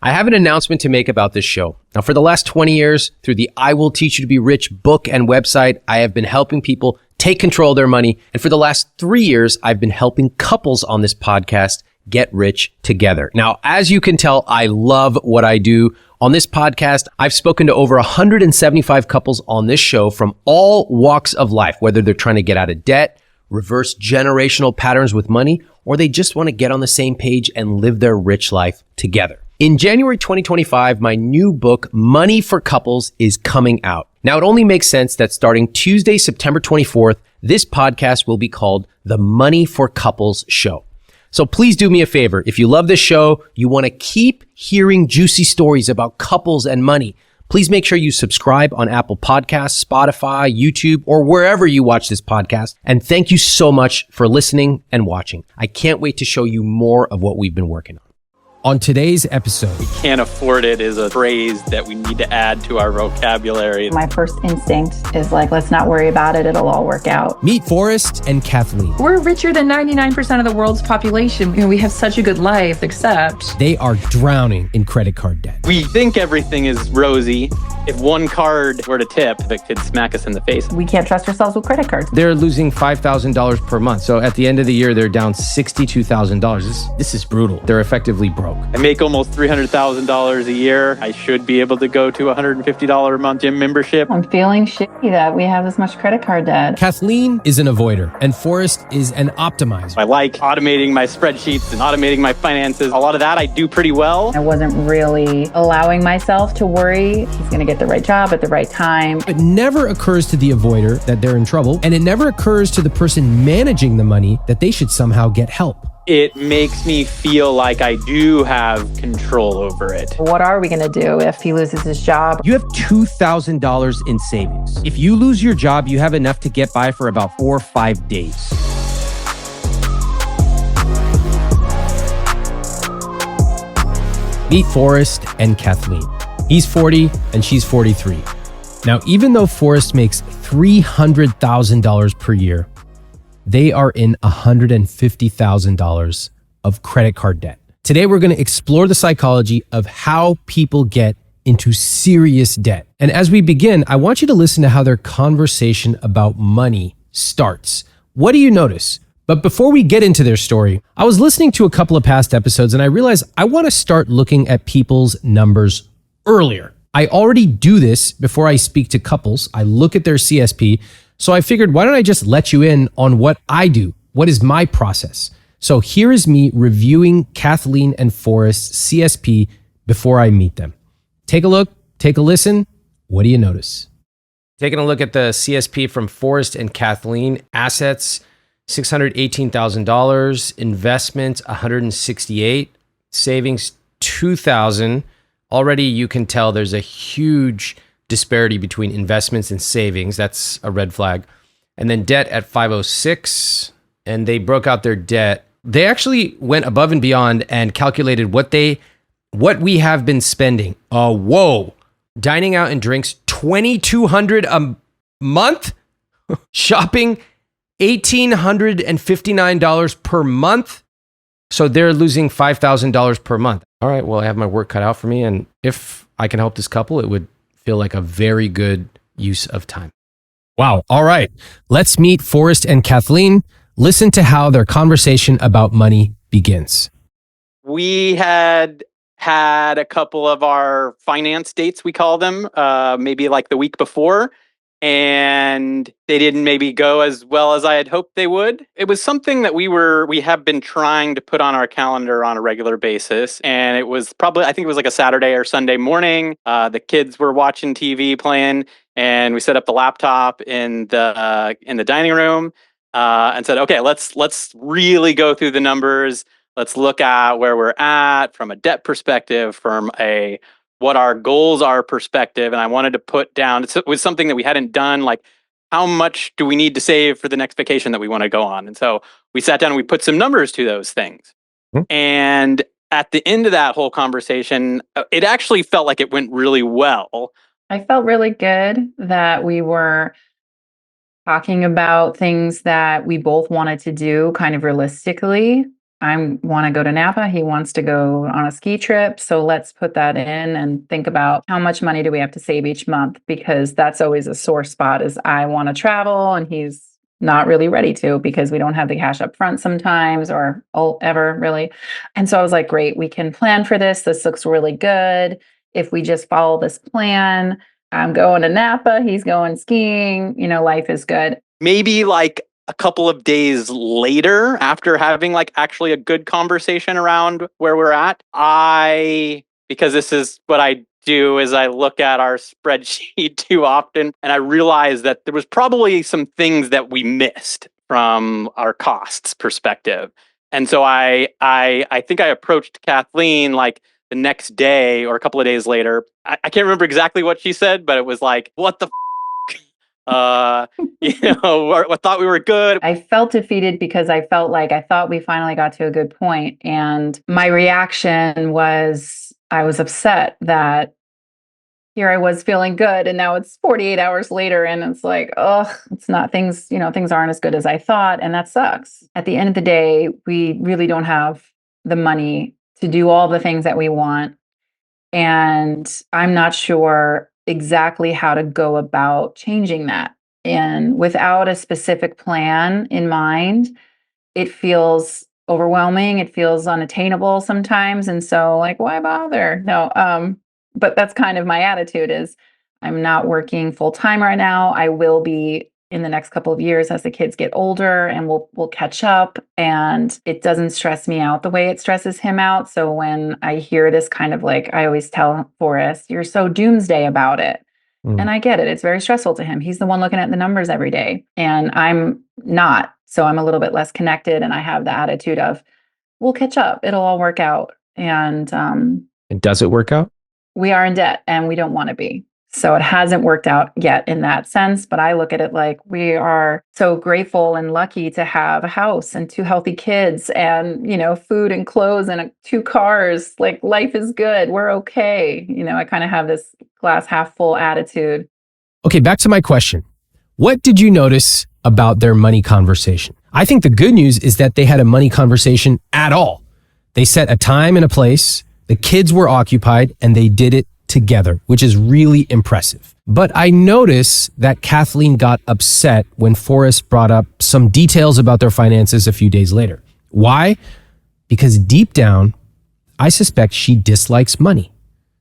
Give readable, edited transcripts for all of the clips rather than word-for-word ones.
I have an announcement to make about this show. Now, for the last 20 years, through the I Will Teach You to Be Rich book and website, I have been helping people take control of their money. And for the last 3 years, I've been helping couples on this podcast get rich together. Now, as you can tell, I love what I do. On this podcast, I've spoken to over 175 couples on this show from all walks of life, whether they're trying to get out of debt, reverse generational patterns with money, or they just want to get on the same page and live their rich life together. In January 2025, my new book, Money for Couples, is coming out. Now, it only makes sense that starting Tuesday, September 24th, this podcast will be called the Money for Couples Show. So please do me a favor. If you love this show, you want to keep hearing juicy stories about couples and money, please make sure you subscribe on Apple Podcasts, Spotify, YouTube, or wherever you watch this podcast. And thank you so much for listening and watching. I can't wait to show you more of what we've been working on. On today's episode, "We can't afford it" is a phrase that we need to add to our vocabulary. My first instinct is like, let's not worry about it. It'll all work out. Meet Forrest and Kathleen. We're richer than 99% of the world's population. We have such a good life, except They are drowning in credit card debt. We think everything is rosy. If one card were to tip, it could smack us in the face. We can't trust ourselves with credit cards. They're losing $5,000 per month. So at the end of the year, they're down $62,000. This is brutal. They're effectively broke. I make almost $300,000 a year. I should be able to go to a $150 a month gym membership. I'm feeling shitty that we have this much credit card debt. Kathleen is an avoider and Forrest is an optimizer. I like automating my spreadsheets and automating my finances. A lot of that I do pretty well. I wasn't really allowing myself to worry he's going to get the right job at the right time. It never occurs to the avoider that they're in trouble, and it never occurs to the person managing the money that they should somehow get help. It makes me feel like I do have control over it. What are we going to do if he loses his job? You have $2,000 in savings. If you lose your job, you have enough to get by for about 4 or 5 days. Meet Forrest and Kathleen. He's 40 and she's 43. Now, even though Forrest makes $300,000 per year, they are in $150,000 of credit card debt. Today, we're going to explore the psychology of how people get into serious debt. And as we begin, I want you to listen to how their conversation about money starts. What do you notice? But before we get into their story, I was listening to a couple of past episodes and I realized I want to start looking at people's numbers earlier. I already do this before I speak to couples. I look at their CSP. So I figured, why don't I just let you in on what I do? What is my process? So here is me reviewing Kathleen and Forrest's CSP before I meet them. Take a look, take a listen. What do you notice? Taking a look at the CSP from Forrest and Kathleen. Assets, $618,000. Investments, $168,000. Savings, $2,000. Already you can tell there's a huge disparity between investments and savings. That's a red flag. And then debt at 506, and they broke out their debt. They actually went above and beyond and calculated what we have been spending. Whoa. Dining out and drinks, $2,200 a month. Shopping, $1,859 per month. So they're losing $5,000 per month. All right, well, I have my work cut out for me. And if I can help this couple, it would feel like a very good use of time. Wow. All right. Let's meet Forrest and Kathleen. Listen to how their conversation about money begins. We had a couple of our finance dates, we call them, maybe like the week before, and they didn't maybe go as well as I had hoped they would. It was something that we have been trying to put on our calendar on a regular basis. And it was probably, I think it was like a Saturday or Sunday morning. The kids were watching TV playing, and we set up the laptop in the dining room and said, okay, let's really go through the numbers. Let's look at where we're at from a debt perspective, from a what our goals are perspective. And I wanted to put down, it was something that we hadn't done, like how much do we need to save for the next vacation that we want to go on? And so we sat down and we put some numbers to those things. And at the end of that whole conversation, it actually felt like it went really well. I felt really good that we were talking about things that we both wanted to do kind of realistically. I want to go to Napa. He wants to go on a ski trip. So let's put that in and think about how much money do we have to save each month? Because that's always a sore spot is I want to travel and he's not really ready to because we don't have the cash up front sometimes or ever really. And so I was like, great, we can plan for this. This looks really good. If we just follow this plan, I'm going to Napa, he's going skiing, life is good. Maybe like a couple of days later, after having like actually a good conversation around where we're at, because this is what I do, is I look at our spreadsheet too often and I realize that there was probably some things that we missed from our costs perspective. And so I think I approached Kathleen like the next day or a couple of days later. I can't remember exactly what she said, but it was like, what the I thought we were good. I felt defeated because I thought we finally got to a good point. And my reaction was, I was upset that here I was feeling good. And now it's 48 hours later. And it's like, oh, it's not things aren't as good as I thought. And that sucks. At the end of the day, we really don't have the money to do all the things that we want. And I'm not sure exactly how to go about changing that. And without a specific plan in mind, it feels overwhelming. It feels unattainable sometimes. And so like, why bother? No, but that's kind of my attitude is I'm not working full time right now. I will be in the next couple of years as the kids get older and we'll catch up, and it doesn't stress me out the way it stresses him out. So when I hear this kind of like, I always tell Forrest, you're so doomsday about it. And I get it. It's very stressful to him. He's the one looking at the numbers every day and I'm not. So I'm a little bit less connected and I have the attitude of, we'll catch up. It'll all work out. And does it work out? We are in debt and we don't want to be. So it hasn't worked out yet in that sense, but I look at it like we are so grateful and lucky to have a house and 2 healthy kids and, food and clothes and 2 cars. Like life is good. We're okay. I kind of have this glass half full attitude. Okay, back to my question. What did you notice about their money conversation? I think the good news is that they had a money conversation at all. They set a time and a place, the kids were occupied, and they did it together, which is really impressive. But I notice that Kathleen got upset when Forrest brought up some details about their finances a few days later. Why? Because deep down, I suspect she dislikes money.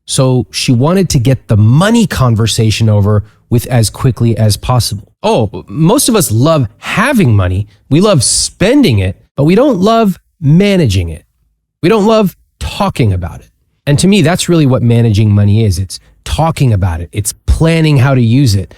So she wanted to get the money conversation over with as quickly as possible. Oh, most of us love having money. We love spending it, but we don't love managing it. We don't love talking about it. And to me, that's really what managing money is. It's talking about it. It's planning how to use it.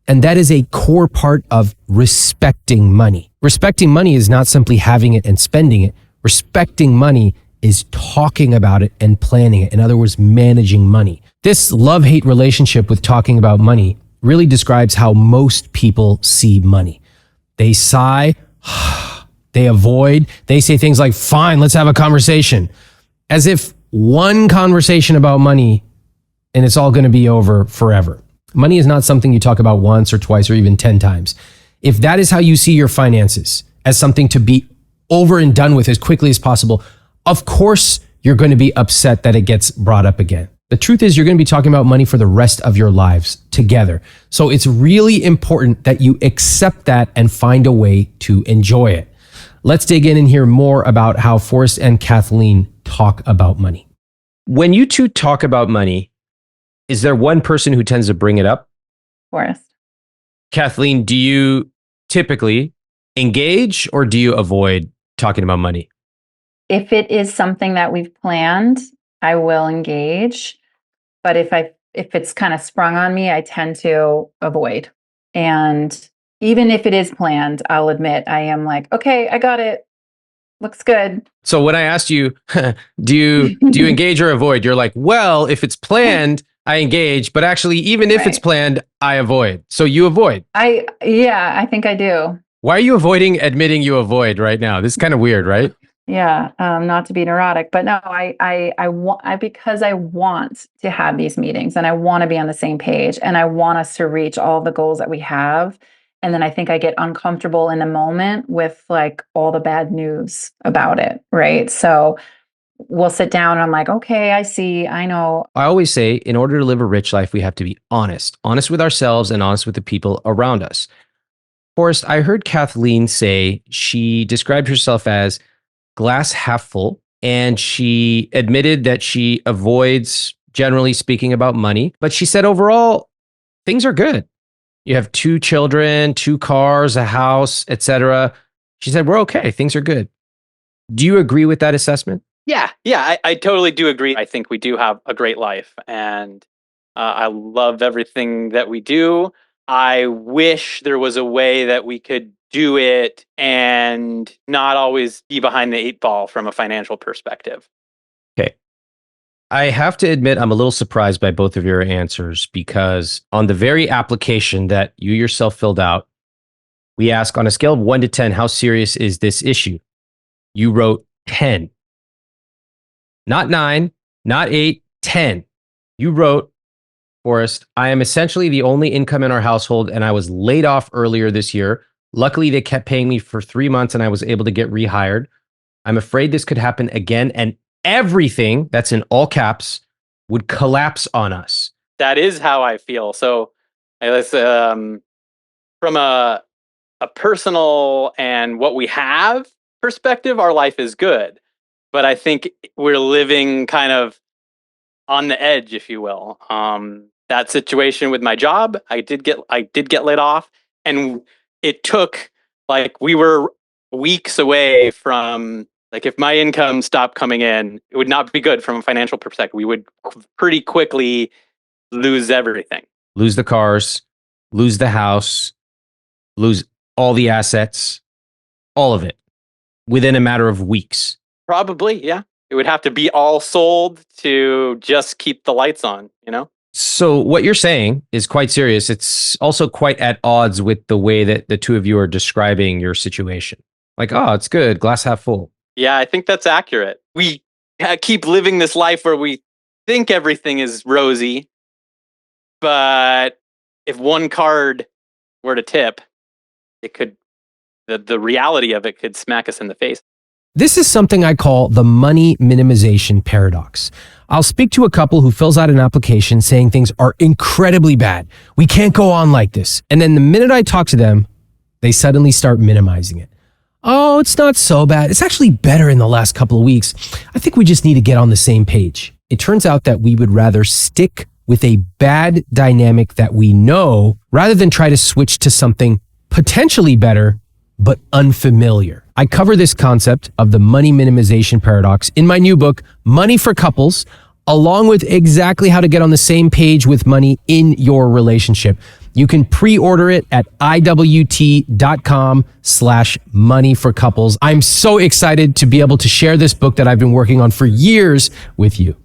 And that is a core part of respecting money. Respecting money is not simply having it and spending it. Respecting money is talking about it and planning it. In other words, managing money. This love-hate relationship with talking about money really describes how most people see money. They sigh, they avoid, they say things like, fine, let's have a conversation. As if one conversation about money and it's all going to be over forever. Money is not something you talk about once or twice or even 10 times. If that is how you see your finances, as something to be over and done with as quickly as possible, of course you're going to be upset that it gets brought up again. The truth is you're going to be talking about money for the rest of your lives together. So it's really important that you accept that and find a way to enjoy it. Let's dig in and hear more about how Forrest and Kathleen talk about money. When you two talk about money, is there one person who tends to bring it up? Forrest. Kathleen, do you typically engage or do you avoid talking about money? If it is something that we've planned, I will engage. But if it's kind of sprung on me, I tend to avoid. And even if it is planned, I'll admit I am like, okay, I got it. Looks good. So when I asked you, do you engage or avoid? You're like, well, if it's planned, I engage, but actually, even if it's planned, I avoid. So you avoid. I think I do. Why are you avoiding admitting you avoid right now? This is kind of weird, right? Yeah, not to be neurotic, but no, because I want to have these meetings and I want to be on the same page and I want us to reach all the goals that we have. And then I think I get uncomfortable in the moment with like all the bad news about it. Right. So we'll sit down and I'm like, okay, I see, I know. I always say, in order to live a rich life, we have to be honest with ourselves and honest with the people around us. Forrest, I heard Kathleen say she described herself as glass half full, and she admitted that she avoids generally speaking about money, but she said overall things are good. You have 2 children, 2 cars, a house, etc. She said we're okay, things are good. Do you agree with that assessment? Yeah, I totally do agree. I think we do have a great life, and I love everything that we do. I wish there was a way that we could do it and not always be behind the 8 ball from a financial perspective. Okay. I have to admit, I'm a little surprised by both of your answers, because on the very application that you yourself filled out, we ask on a scale of 1 to 10, how serious is this issue? You wrote 10. Not 9, not 8, 10. You wrote, Forrest, I am essentially the only income in our household, and I was laid off earlier this year. Luckily, they kept paying me for 3 months and I was able to get rehired. I'm afraid this could happen again, and everything, that's in all caps, would collapse on us. That is how I feel. So, from a personal and what we have perspective, our life is good. But I think we're living kind of on the edge, if you will. That situation with my job, I did get laid off, and it took, like, we were weeks away from, like, if my income stopped coming in, it would not be good from a financial perspective. We would pretty quickly lose everything. Lose the cars, lose the house, lose all the assets, all of it, within a matter of weeks. Probably, yeah. It would have to be all sold to just keep the lights on, you know? So what you're saying is quite serious. It's also quite at odds with the way that the two of you are describing your situation. Like, oh, it's good, glass half full. Yeah, I think that's accurate. We keep living this life where we think everything is rosy, but if one card were to tip, it could, the reality of it could smack us in the face. This is something I call the money minimization paradox. I'll speak to a couple who fills out an application saying things are incredibly bad. We can't go on like this. And then the minute I talk to them, they suddenly start minimizing it. Oh, it's not so bad. It's actually better in the last couple of weeks. I think we just need to get on the same page. It turns out that we would rather stick with a bad dynamic that we know rather than try to switch to something potentially better but unfamiliar. I cover this concept of the money minimization paradox in my new book, Money for Couples, along with exactly how to get on the same page with money in your relationship. You can pre-order it at iwt.com/money for couples. I'm so excited to be able to share this book that I've been working on for years with you.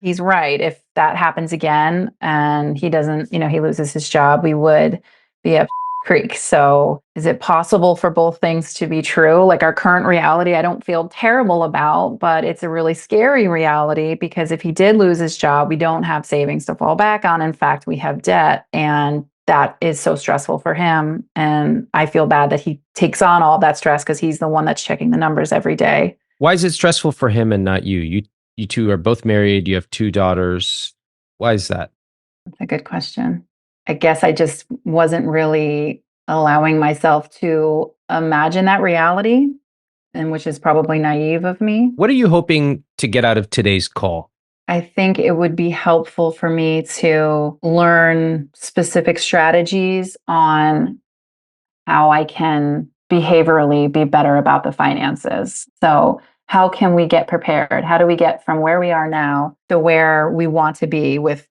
He's right. If that happens again and he doesn't, he loses his job, we would be up creek. So is it possible for both things to be true? Like our current reality, I don't feel terrible about, but it's a really scary reality because if he did lose his job, we don't have savings to fall back on. In fact, we have debt, and that is so stressful for him. And I feel bad that he takes on all that stress because he's the one that's checking the numbers every day. Why is it stressful for him and not you? You two are both married. You have 2 daughters. Why is that? That's a good question. I guess I just wasn't really allowing myself to imagine that reality, and which is probably naive of me. What are you hoping to get out of today's call? I think it would be helpful for me to learn specific strategies on how I can behaviorally be better about the finances. So how can we get prepared? How do we get from where we are now to where we want to be with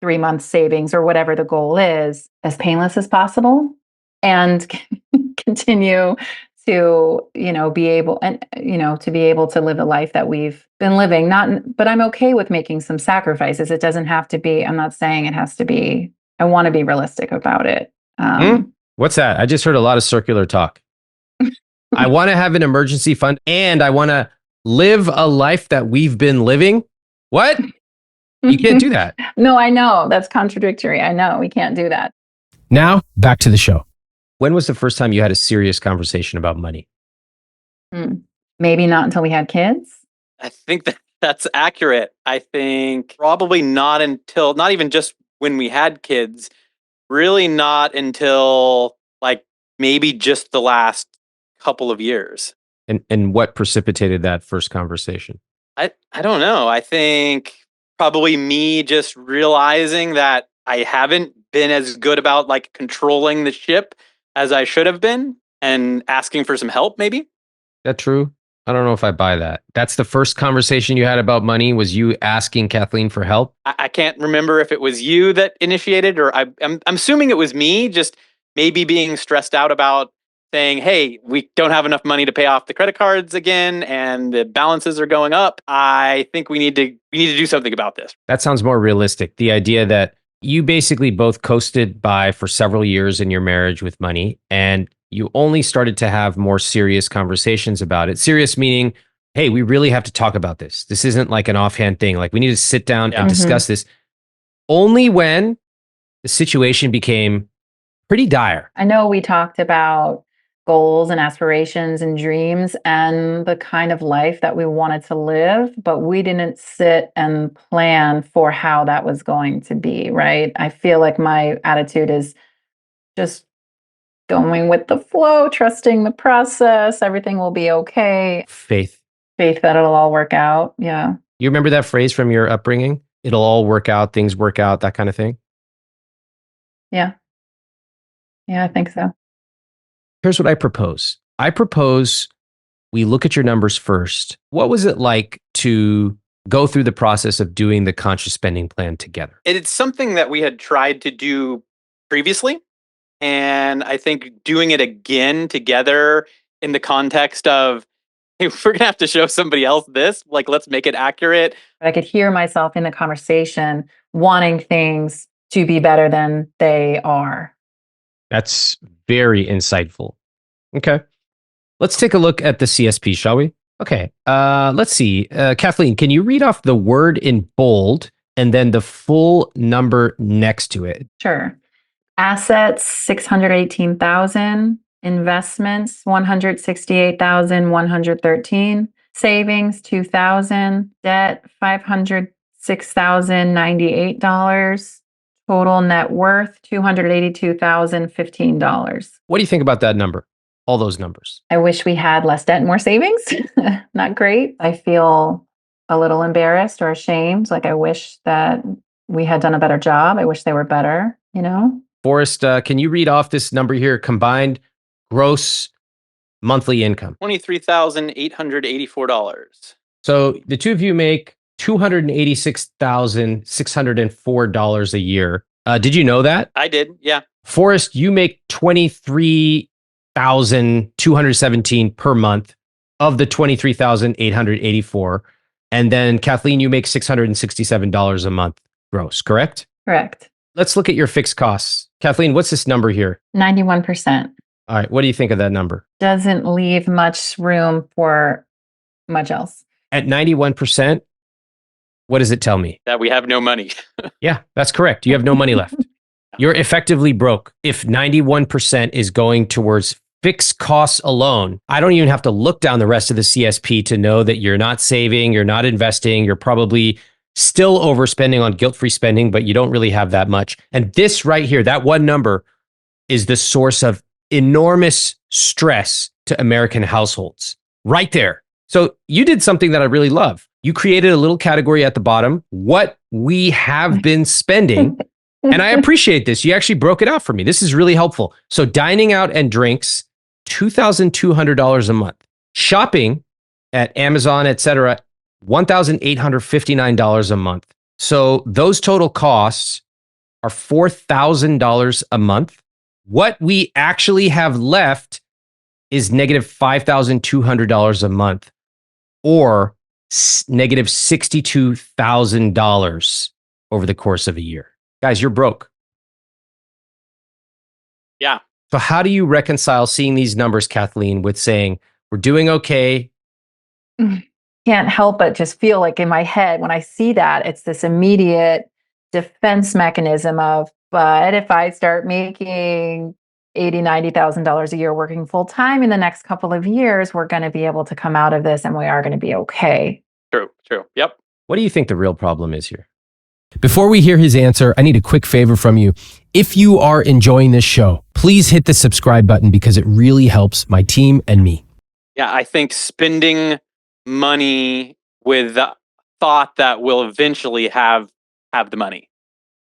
3 months savings or whatever the goal is, as painless as possible, and continue to, be able to live a life that we've been living. But I'm okay with making some sacrifices. It doesn't have to be, I'm not saying it has to be, I want to be realistic about it. What's that? I just heard a lot of circular talk. I want to have an emergency fund and I want to live a life that we've been living. What? You can't do that. No, I know. That's contradictory. I know we can't do that. Now, back to the show. When was the first time you had a serious conversation about money? Maybe not until we had kids. I think that's accurate. I think probably not even just when we had kids, really not until like maybe just the last couple of years. And what precipitated that first conversation? I don't know. I think probably me just realizing that I haven't been as good about like controlling the ship as I should have been and asking for some help maybe. That true? I don't know if I buy that. That's the first conversation you had about money, was you asking Kathleen for help? I can't remember if it was you that initiated or I'm assuming it was me, just maybe being stressed out about saying, hey, we don't have enough money to pay off the credit cards again and the balances are going up. I think we need to do something about this. That sounds more realistic. The idea that you basically both coasted by for several years in your marriage with money, and you only started to have more serious conversations about it. Serious meaning, hey, we really have to talk about this. This isn't like an offhand thing. Like, we need to sit down and discuss this. Only when the situation became pretty dire. I know we talked about goals and aspirations and dreams and the kind of life that we wanted to live, but we didn't sit and plan for how that was going to be, right? I feel like my attitude is just going with the flow, trusting the process, everything will be okay. Faith that it'll all work out. Yeah. You remember that phrase from your upbringing? It'll all work out, things work out, that kind of thing? Yeah. Yeah, I think so. Here's what I propose. I propose we look at your numbers first. What was it like to go through the process of doing the conscious spending plan together? It's something that we had tried to do previously. And I think doing it again together in the context of, hey, we're going to have to show somebody else this, like, let's make it accurate. I could hear myself in the conversation wanting things to be better than they are. That's very insightful. Okay. Let's take a look at the CSP, shall we? Okay. Let's see. Kathleen, can you read off the word in bold and then the full number next to it? Sure. Assets, 618,000. Investments, 168,113. Savings, 2,000. Debt, $506,098. Total net worth, $282,015. What do you think about that number? All those numbers. I wish we had less debt and more savings. Not great. I feel a little embarrassed or ashamed. Like, I wish that we had done a better job. I wish they were better, you know? Forrest, can you read off this number here? Combined gross monthly income. $23,884. So the two of you make $286,604 a year. Did you know that? I did, yeah. Forrest, you make $23,217 per month of the $23,884. And then Kathleen, you make $667 a month gross, correct? Correct. Let's look at your fixed costs. Kathleen, what's this number here? 91%. All right, what do you think of that number? Doesn't leave much room for much else. At 91%, what does it tell me? That we have no money. Yeah, that's correct. You have no money left. You're effectively broke. If 91% is going towards fixed costs alone, I don't even have to look down the rest of the CSP to know that you're not saving, you're not investing, you're probably still overspending on guilt-free spending, but you don't really have that much. And this right here, that one number, is the source of enormous stress to American households. Right there. So you did something that I really love. You created a little category at the bottom, what we have been spending. And I appreciate this. You actually broke it out for me. This is really helpful. So dining out and drinks, $2,200 a month. Shopping at Amazon, etc., $1,859 a month. So those total costs are $4,000 a month. What we actually have left is negative $5,200 a month, or negative $62,000 over the course of a year. Guys, you're broke. Yeah. So how do you reconcile seeing these numbers, Kathleen, with saying we're doing okay? Can't help but just feel like in my head, when I see that, it's this immediate defense mechanism of, but if I start making $80,000, $90,000 a year working full time in the next couple of years, we're going to be able to come out of this and we are going to be okay. True. Yep. What do you think the real problem is here? Before we hear his answer, I need a quick favor from you. If you are enjoying this show, please hit the subscribe button because it really helps my team and me. Yeah, I think spending money with the thought that we'll eventually have the money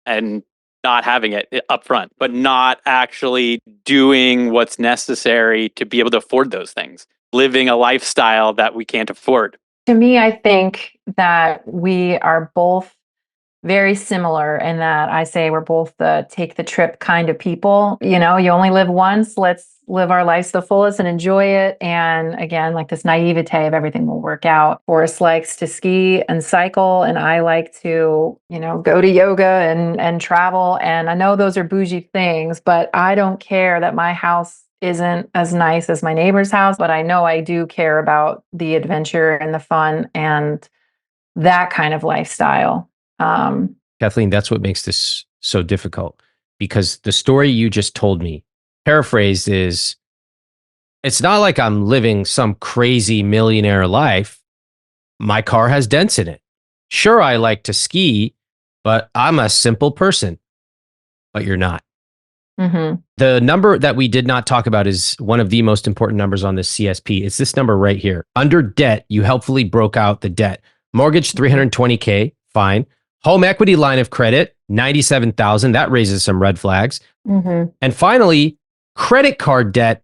and not having it up front, but not actually doing what's necessary to be able to afford those things, living a lifestyle that we can't afford. To me, I think that we are both very similar in that I say we're both the take the trip kind of people. You know, you only live once. Let's live our lives to the fullest and enjoy it. And again, like this naivete of everything will work out. Forrest likes to ski and cycle, and I like to, go to yoga and travel. And I know those are bougie things, but I don't care that my house isn't as nice as my neighbor's house. But I know I do care about the adventure and the fun and that kind of lifestyle. Kathleen, that's what makes this so difficult, because the story you just told me, paraphrased, is it's not like I'm living some crazy millionaire life. My car has dents in it. Sure, I like to ski, but I'm a simple person. But you're not. Mm-hmm. The number that we did not talk about is one of the most important numbers on this CSP. It's this number right here. Under debt, you helpfully broke out the debt. Mortgage, $320K, fine. Home equity line of credit, $97,000. That raises some red flags. Mm-hmm. And finally, credit card debt.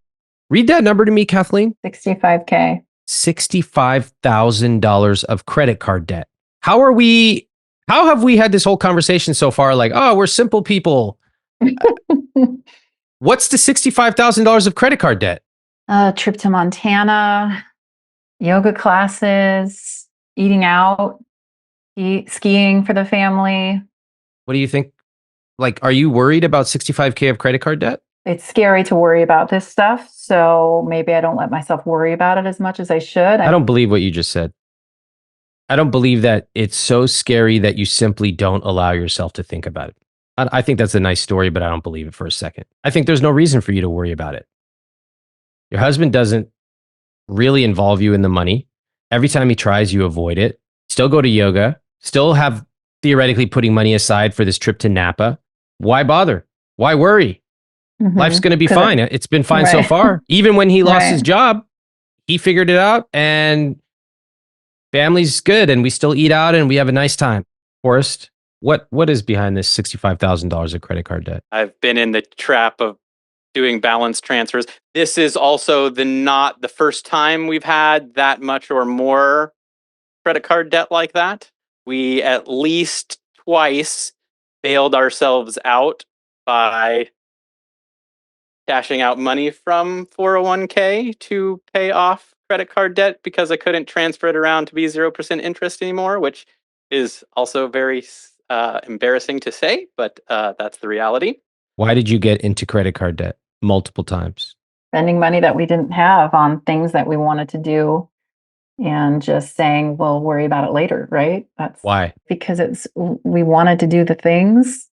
Read that number to me, Kathleen. $65K. $65,000 of credit card debt. How have we had this whole conversation so far? Like, oh, we're simple people. What's the $65,000 of credit card debt? A trip to Montana, yoga classes, eating out, skiing for the family. What do you think? Like, are you worried about $65K of credit card debt? It's scary to worry about this stuff. So maybe I don't let myself worry about it as much as I should. I don't believe what you just said. I don't believe that it's so scary that you simply don't allow yourself to think about it. I think that's a nice story, but I don't believe it for a second. I think there's no reason for you to worry about it. Your husband doesn't really involve you in the money. Every time he tries, you avoid it. Still go to yoga. Still have theoretically putting money aside for this trip to Napa. Why bother? Why worry? Mm-hmm. Life's going to be fine. It's been fine so far. Even when he lost his job, he figured it out, and family's good, and we still eat out and we have a nice time. Forrest, what is behind this $65,000 of credit card debt? I've been in the trap of doing balance transfers. This is also not the first time we've had that much or more credit card debt like that. We at least twice bailed ourselves out by cashing out money from 401k to pay off credit card debt because I couldn't transfer it around to be 0% interest anymore, which is also very embarrassing to say, but that's the reality. Why did you get into credit card debt multiple times? Spending money that we didn't have on things that we wanted to do and just saying, we'll worry about it later, right? That's why? Because we wanted to do the things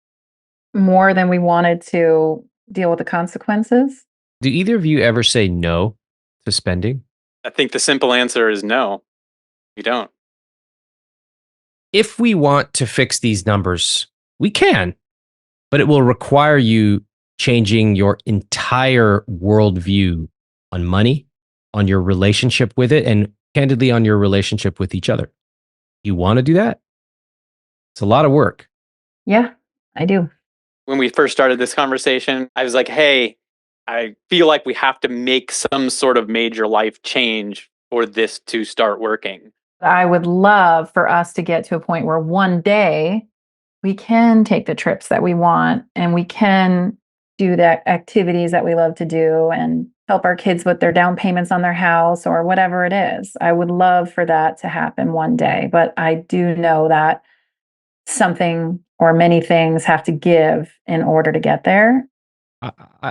more than we wanted to deal with the consequences. Do either of you ever say no to spending? I think the simple answer is no, you don't. If we want to fix these numbers, we can, but it will require you changing your entire worldview on money, on your relationship with it, and candidly on your relationship with each other. You want to do that? It's a lot of work. Yeah, I do. When we first started this conversation, I was like, hey, I feel like we have to make some sort of major life change for this to start working. I would love for us to get to a point where one day we can take the trips that we want and we can do the activities that we love to do and help our kids with their down payments on their house or whatever it is. I would love for that to happen one day, but I do know that something or many things have to give in order to get there.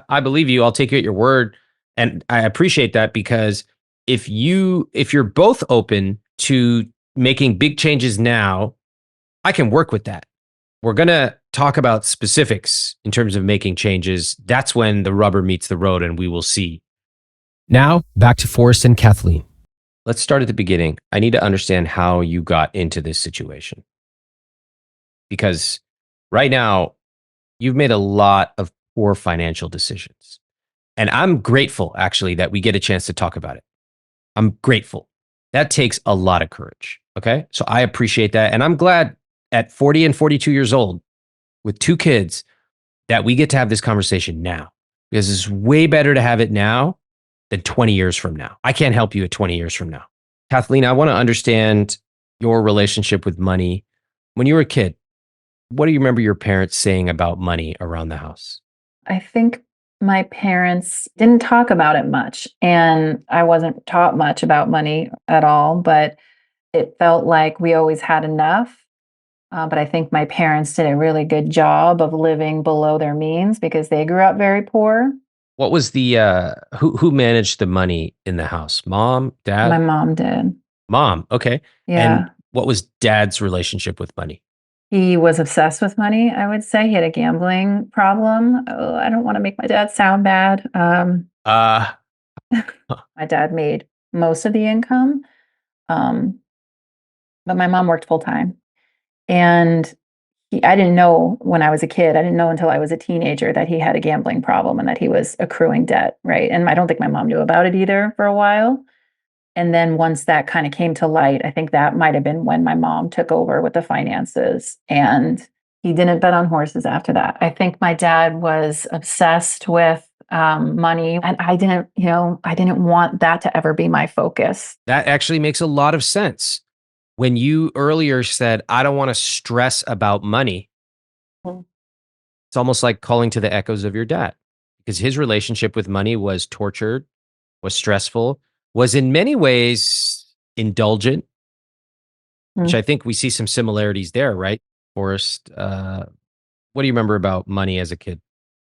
I believe you. I'll take you at your word. And I appreciate that, because if you're both open to making big changes now, I can work with that. We're going to talk about specifics in terms of making changes, that's when the rubber meets the road and we will see. Now, back to Forrest and Kathleen. Let's start at the beginning. I need to understand how you got into this situation. Because right now, you've made a lot of poor financial decisions. And I'm grateful, actually, that we get a chance to talk about it. I'm grateful. That takes a lot of courage. Okay. So I appreciate that. And I'm glad at 40 and 42 years old with 2 kids that we get to have this conversation now, because it's way better to have it now than 20 years from now. I can't help you at 20 years from now. Kathleen, I want to understand your relationship with money. When you were a kid, what do you remember your parents saying about money around the house? I think my parents didn't talk about it much, and I wasn't taught much about money at all, but it felt like we always had enough. But I think my parents did a really good job of living below their means because they grew up very poor. What was the who managed the money in the house? Mom, dad? My mom did. Mom, okay. Yeah. And what was dad's relationship with money? He was obsessed with money, I would say. He had a gambling problem. Oh, I don't want to make my dad sound bad. Uh My dad made most of the income, um, but my mom worked full time. And I didn't know when I was a kid, I didn't know until I was a teenager that he had a gambling problem and that he was accruing debt, right? And I don't think my mom knew about it either for a while. And then once that kind of came to light, I think that might have been when my mom took over with the finances, and he didn't bet on horses after that. I think my dad was obsessed with money, and I didn't want that to ever be my focus. that actually makes a lot of sense. When you earlier said, I don't want to stress about money, Mm. it's almost like calling to the echoes of your dad, because his relationship with money was tortured, was stressful, was in many ways indulgent, which Mm. I think we see some similarities there, right? Forrest, what do you remember about money as a kid?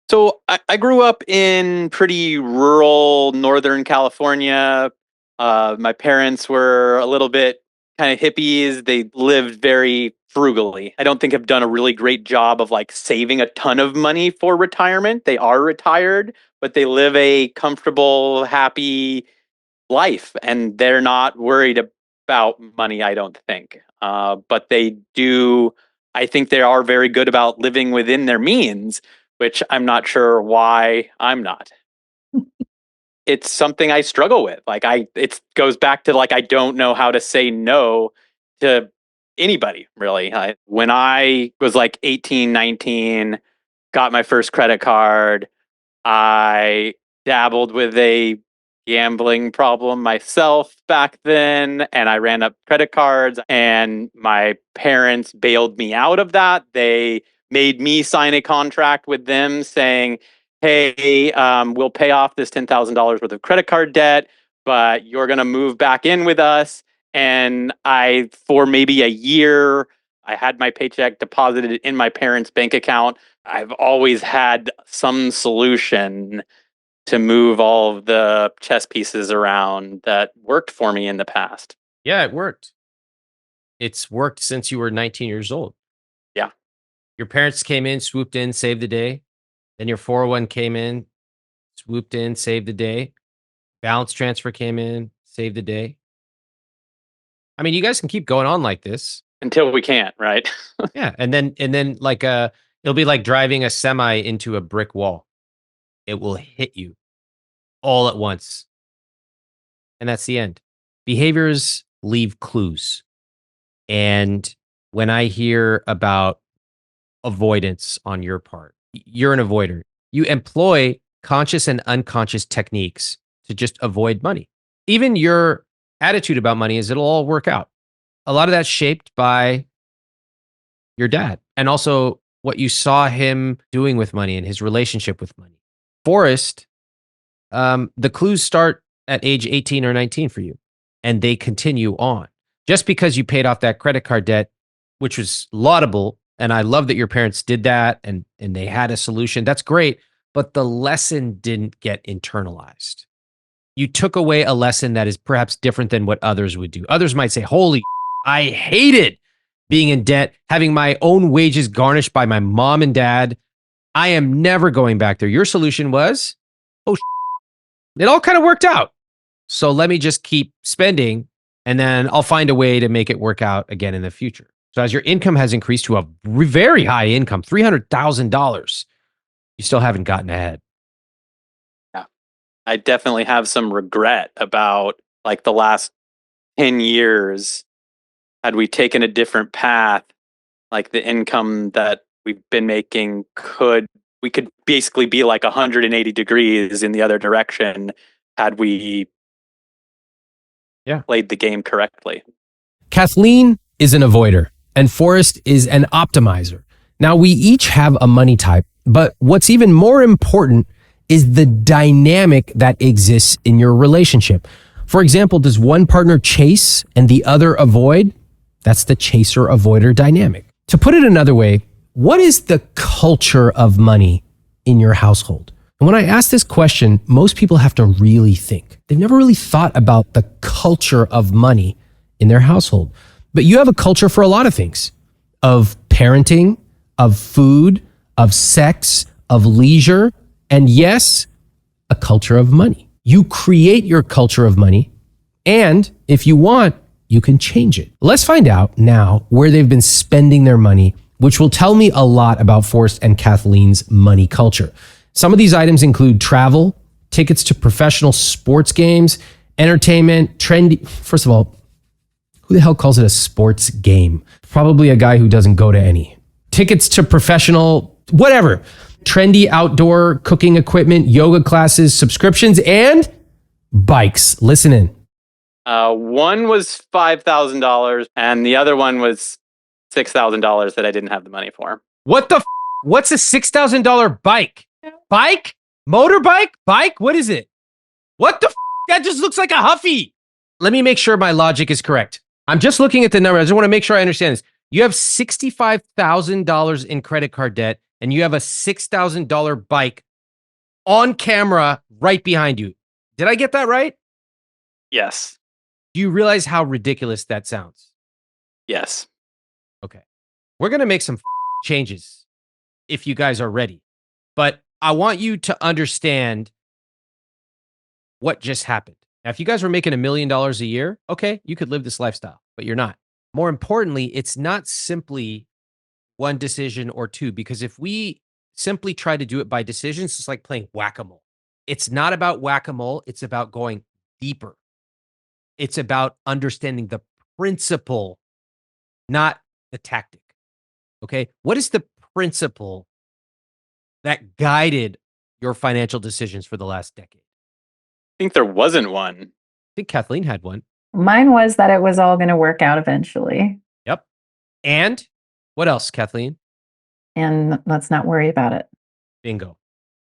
So I grew up in pretty rural Northern California. My parents were a little bit kind of hippies. They lived very frugally. I don't think have done a really great job of like saving a ton of money for retirement. They are retired, but they live a comfortable, happy life, and they're not worried about money, I don't think. But they do, I think they are very good about living within their means, which I'm not sure why I'm not. It's something I struggle with. It goes back to like, I don't know how to say no to anybody really. When I was like 18, 19, got my first credit card, I dabbled with a gambling problem myself back then, and I ran up credit cards, and my parents bailed me out of that. They made me sign a contract with them saying, hey, we'll pay off this $10,000 worth of credit card debt, but you're going to move back in with us. And for maybe a year, I had my paycheck deposited in my parents' bank account. I've always had some solution to move all of the chess pieces around that worked for me in the past. Yeah, it worked. It's worked since you were 19 years old. Yeah. Your parents came in, swooped in, saved the day. Then your 401 came in, swooped in, saved the day. Balance transfer came in, saved the day. I mean, you guys can keep going on like this. Until we can't, right? Yeah. And then like it'll be like driving a semi into a brick wall. It will hit you all at once. And that's the end. Behaviors leave clues. And when I hear about avoidance on your part, you're an avoider. You employ conscious and unconscious techniques to just avoid money. Even your attitude about money is it'll all work out. A lot of that's shaped by your dad and also what you saw him doing with money and his relationship with money. Forrest, the clues start at age 18 or 19 for you, and they continue on. Just because you paid off that credit card debt, which was laudable, and I love that your parents did that and they had a solution. That's great, but the lesson didn't get internalized. You took away a lesson that is perhaps different than what others would do. Others might say, holy, I hated being in debt, having my own wages garnished by my mom and dad. I am never going back there. Your solution was, it all kind of worked out. So let me just keep spending and then I'll find a way to make it work out again in the future. So as your income has increased to a very high income, $300,000, you still haven't gotten ahead. Yeah. I definitely have some regret about like the last 10 years. Had we taken a different path, like the income that we've been making we could basically be like 180 degrees in the other direction had we played the game correctly. Kathleen is an avoider and Forrest is an optimizer. Now, we each have a money type, but what's even more important is the dynamic that exists in your relationship. For example, does one partner chase and the other avoid? That's the chaser-avoider dynamic. To put it another way, what is the culture of money in your household? And when I ask this question, most people have to really think. They've never really thought about the culture of money in their household. But you have a culture for a lot of things, of parenting, of food, of sex, of leisure, and yes, a culture of money. You create your culture of money, and if you want, you can change it. Let's find out now where they've been spending their money, which will tell me a lot about Forrest and Kathleen's money culture. Some of these items include travel, tickets to professional sports games, entertainment, trendy. First of all, who the hell calls it a sports game? Probably a guy who doesn't go to any. Tickets to professional, whatever. Trendy outdoor cooking equipment, yoga classes, subscriptions, and bikes. Listen in. One was $5,000 and the other one was $6,000 that I didn't have the money for. What the what's a $6,000 bike? Bike? Motorbike? Bike? What is it? What the that just looks like a Huffy. Let me make sure my logic is correct. I'm just looking at the number. I just want to make sure I understand this. You have $65,000 in credit card debt and you have a $6,000 bike on camera right behind you. Did I get that right? Yes. Do you realize how ridiculous that sounds? Yes. Okay. We're going to make some changes if you guys are ready. But I want you to understand what just happened. Now, if you guys were making $1 million a year, okay, you could live this lifestyle, but you're not. More importantly, it's not simply one decision or two, because if we simply try to do it by decisions, it's like playing whack-a-mole. It's not about whack-a-mole. It's about going deeper. It's about understanding the principle, not the tactic. Okay. What is the principle that guided your financial decisions for the last decade? I think there wasn't one. I think Kathleen had one. Mine was that it was all going to work out eventually. Yep. And what else, Kathleen? And let's not worry about it. Bingo.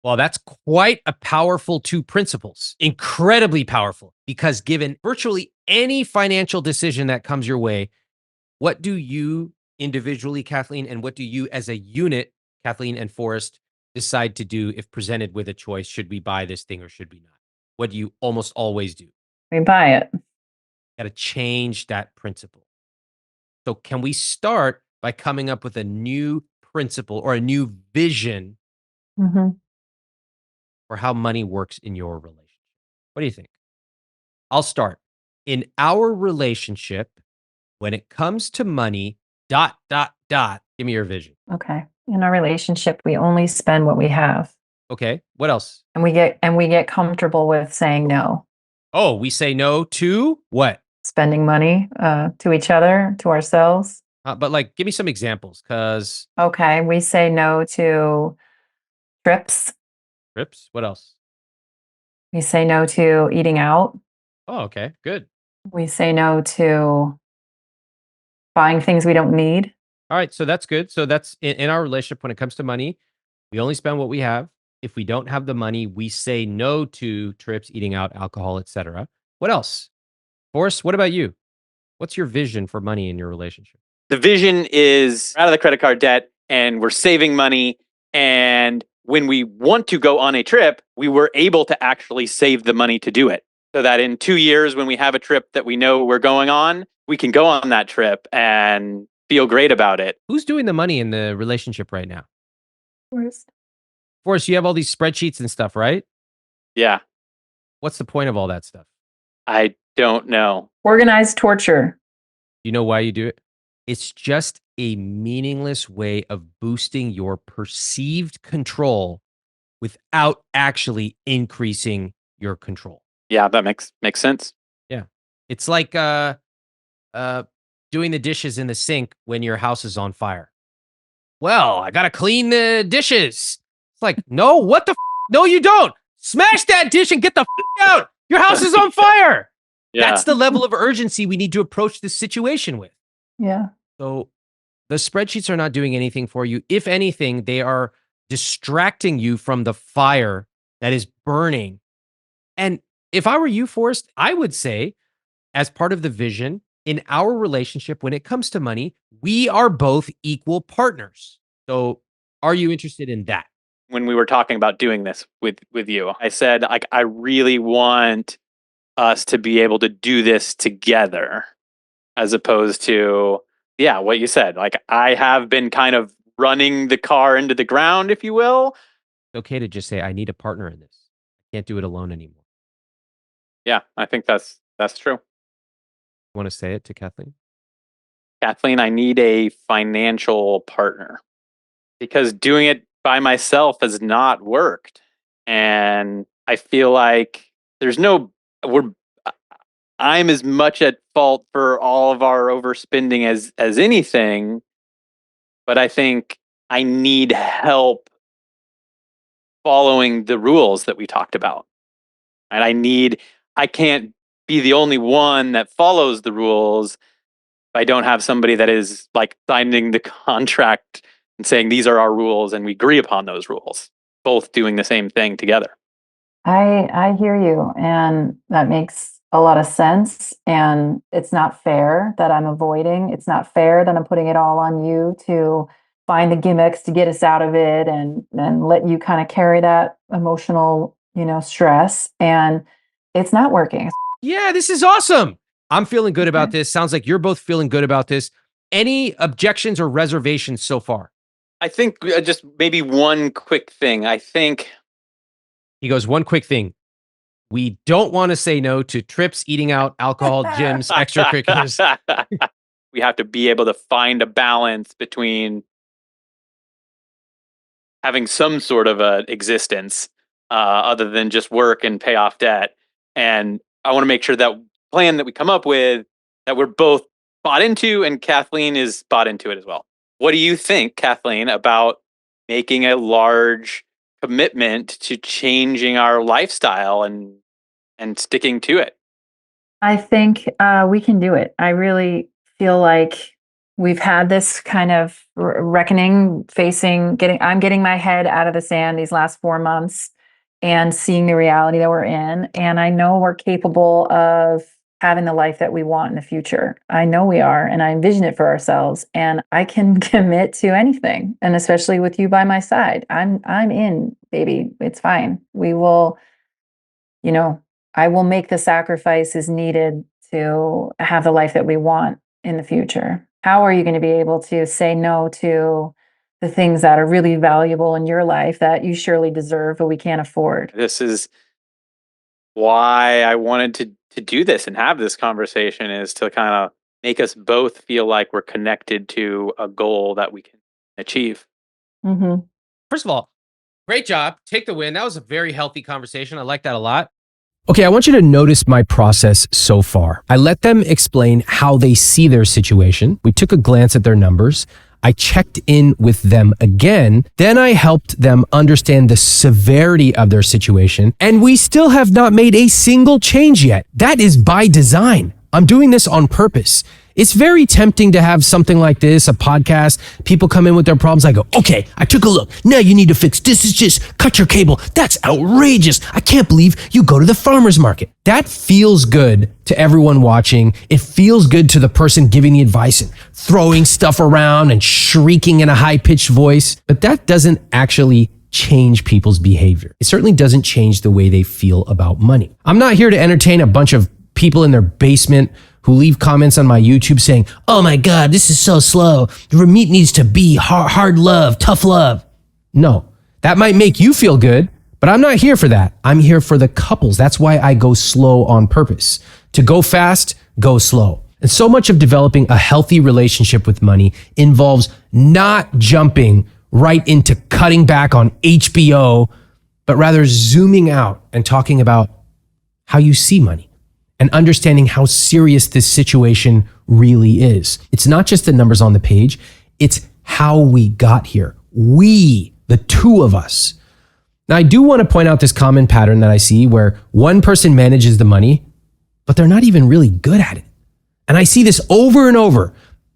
Well, that's quite a powerful two principles. Incredibly powerful, because given virtually any financial decision that comes your way, what do you individually, Kathleen, and what do you as a unit, Kathleen and Forrest, decide to do if presented with a choice? Should we buy this thing or should we not? What do you almost always do? We buy it. Got to change that principle. So can we start by coming up with a new principle or a new vision for how money works in your relationship? What do you think? I'll start. In our relationship, when it comes to money, ... Give me your vision. Okay. In our relationship, we only spend what we have. Okay. What else? And we get comfortable with saying no. Oh, we say no to what? Spending money to each other, to ourselves. But like, give me some examples, because... Okay. We say no to trips. Trips? What else? We say no to eating out. Oh, okay. Good. We say no to buying things we don't need. All right. So that's good. So that's in our relationship, when it comes to money, we only spend what we have. If we don't have the money, we say no to trips, eating out, alcohol, etc. What else? Forrest, what about you? What's your vision for money in your relationship? The vision is out of the credit card debt and we're saving money. And when we want to go on a trip, we were able to actually save the money to do it. So that in 2 years, when we have a trip that we know we're going on, we can go on that trip and feel great about it. Who's doing the money in the relationship right now? Worst. Forrest, you have all these spreadsheets and stuff, right? Yeah, What's the point of all that stuff? I don't know. Organized torture. You know why you do it? It's just a meaningless way of boosting your perceived control without actually increasing your control. Yeah, that makes sense. Yeah. It's like doing the dishes in the sink when your house is on fire. Well, I got to clean the dishes. It's like, no, what the no, you don't. Smash that dish and get the out. Your house is on fire. Yeah. That's the level of urgency we need to approach this situation with. Yeah. So the spreadsheets are not doing anything for you. If anything, they are distracting you from the fire that is burning. And if I were you, Forrest, I would say, as part of the vision in our relationship, when it comes to money, we are both equal partners. So are you interested in that? When we were talking about doing this with you, I said, like, I really want us to be able to do this together, as opposed to, yeah, what you said. Like, I have been kind of running the car into the ground, if you will. It's okay to just say, I need a partner in this. I can't do it alone anymore. Yeah, I think that's true. You want to say it to Kathleen? Kathleen, I need a financial partner, because doing it by myself has not worked. And I feel like I'm as much at fault for all of our overspending as anything, but I think I need help following the rules that we talked about. And I can't be the only one that follows the rules if I don't have somebody that is like signing the contract and saying these are our rules and we agree upon those rules, both doing the same thing together. I hear you, and that makes a lot of sense. And it's not fair that I'm avoiding. It's not fair that I'm putting it all on you to find the gimmicks to get us out of it, and let you kind of carry that emotional, stress. And it's not working. Yeah, this is awesome. I'm feeling good about this. Sounds like you're both feeling good about this. Any objections or reservations so far? I think just maybe one quick thing. I think He goes, one quick thing. We don't want to say no to trips, eating out, alcohol, gyms, extracurriculars. we have to be able to find a balance between having some sort of a existence other than just work and pay off debt. And I want to make sure that plan that we come up with, that we're both bought into, and Kathleen is bought into it as well. What do you think, Kathleen, about making a large commitment to changing our lifestyle and sticking to it? I think we can do it. I really feel like we've had this kind of reckoning, I'm getting my head out of the sand these last 4 months and seeing the reality that we're in. And I know we're capable of having the life that we want in the future. I know we are, and I envision it for ourselves, and I can commit to anything. And especially with you by my side, I'm in, baby. It's fine. We will, I will make the sacrifices needed to have the life that we want in the future. How are you going to be able to say no to the things that are really valuable in your life that you surely deserve, but we can't afford? This is why I wanted to do this and have this conversation, is to kind of make us both feel like we're connected to a goal that we can achieve. Mm-hmm. First of all, great job. Take the win. That was a very healthy conversation. I like that a lot. Okay, I want you to notice my process so far. I let them explain how they see their situation. We took a glance at their numbers. I checked in with them again. Then I helped them understand the severity of their situation. And we still have not made a single change yet. That is by design. I'm doing this on purpose. It's very tempting to have something like this, a podcast. People come in with their problems. I go, okay, I took a look. Now you need to fix this. Is just cut your cable. That's outrageous. I can't believe you go to the farmer's market. That feels good to everyone watching. It feels good to the person giving the advice and throwing stuff around and shrieking in a high-pitched voice. But that doesn't actually change people's behavior. It certainly doesn't change the way they feel about money. I'm not here to entertain a bunch of people in their basement who leave comments on my YouTube saying, "Oh my God, this is so slow. Ramit needs to be hard love, tough love." No, that might make you feel good, but I'm not here for that. I'm here for the couples. That's why I go slow on purpose. To go fast, go slow. And so much of developing a healthy relationship with money involves not jumping right into cutting back on HBO, but rather zooming out and talking about how you see money and understanding how serious this situation really is. It's not just the numbers on the page, it's how we got here. We, the two of us. Now, I do want to point out this common pattern that I see where one person manages the money, but they're not even really good at it. And I see this over and over.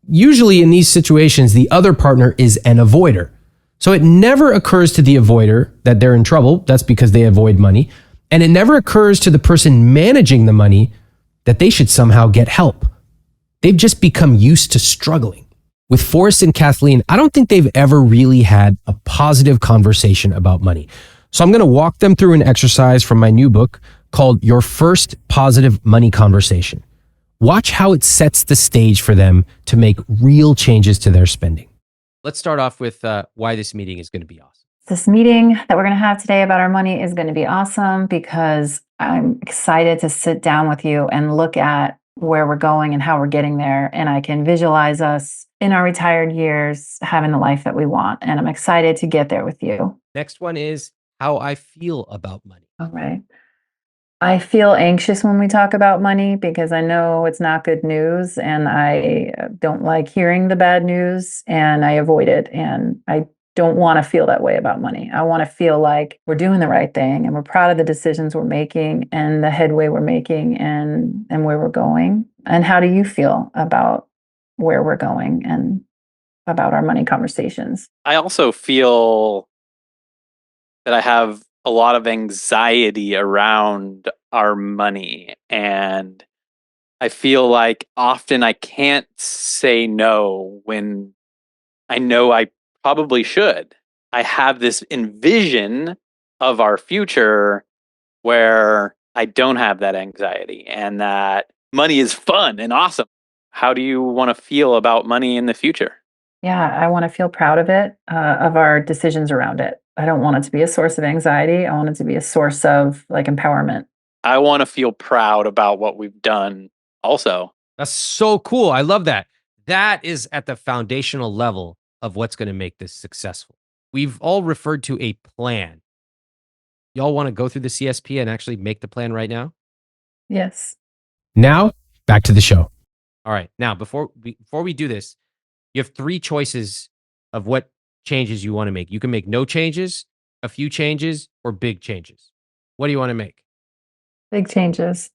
Usually in these situations, the other partner is an avoider. So it never occurs to the avoider that they're in trouble. That's because they avoid money. And it never occurs to the person managing the money that they should somehow get help. They've just become used to struggling. With Forrest and Kathleen, I don't think they've ever really had a positive conversation about money. So I'm going to walk them through an exercise from my new book called Your First Positive Money Conversation. Watch how it sets the stage for them to make real changes to their spending. Let's start off with why this meeting is going to be awesome. This meeting that we're going to have today about our money is going to be awesome because I'm excited to sit down with you and look at where we're going and how we're getting there. And I can visualize us in our retired years having the life that we want. And I'm excited to get there with you. Next one is how I feel about money. All right. I feel anxious when we talk about money because I know it's not good news and I don't like hearing the bad news and I avoid it. And I don't want to feel that way about money. I want to feel like we're doing the right thing and we're proud of the decisions we're making and the headway we're making and where we're going. And how do you feel about where we're going and about our money conversations? I also feel that I have a lot of anxiety around our money. And I feel like often I can't say no when I know I probably should. I have this envision of our future where I don't have that anxiety and that money is fun and awesome. How do you want to feel about money in the future? Yeah, I want to feel proud of it, of our decisions around it. I don't want it to be a source of anxiety. I want it to be a source of like empowerment. I want to feel proud about what we've done also. That's so cool. I love that. That is at the foundational level of what's going to make this successful. We've all referred to a plan. Y'all want to go through the CSP and actually make the plan right now? Yes. Now, back to the show. All right. Now, before we do this, you have three choices of what changes you want to make. You can make no changes, a few changes, or big changes. What do you want to make? Big changes.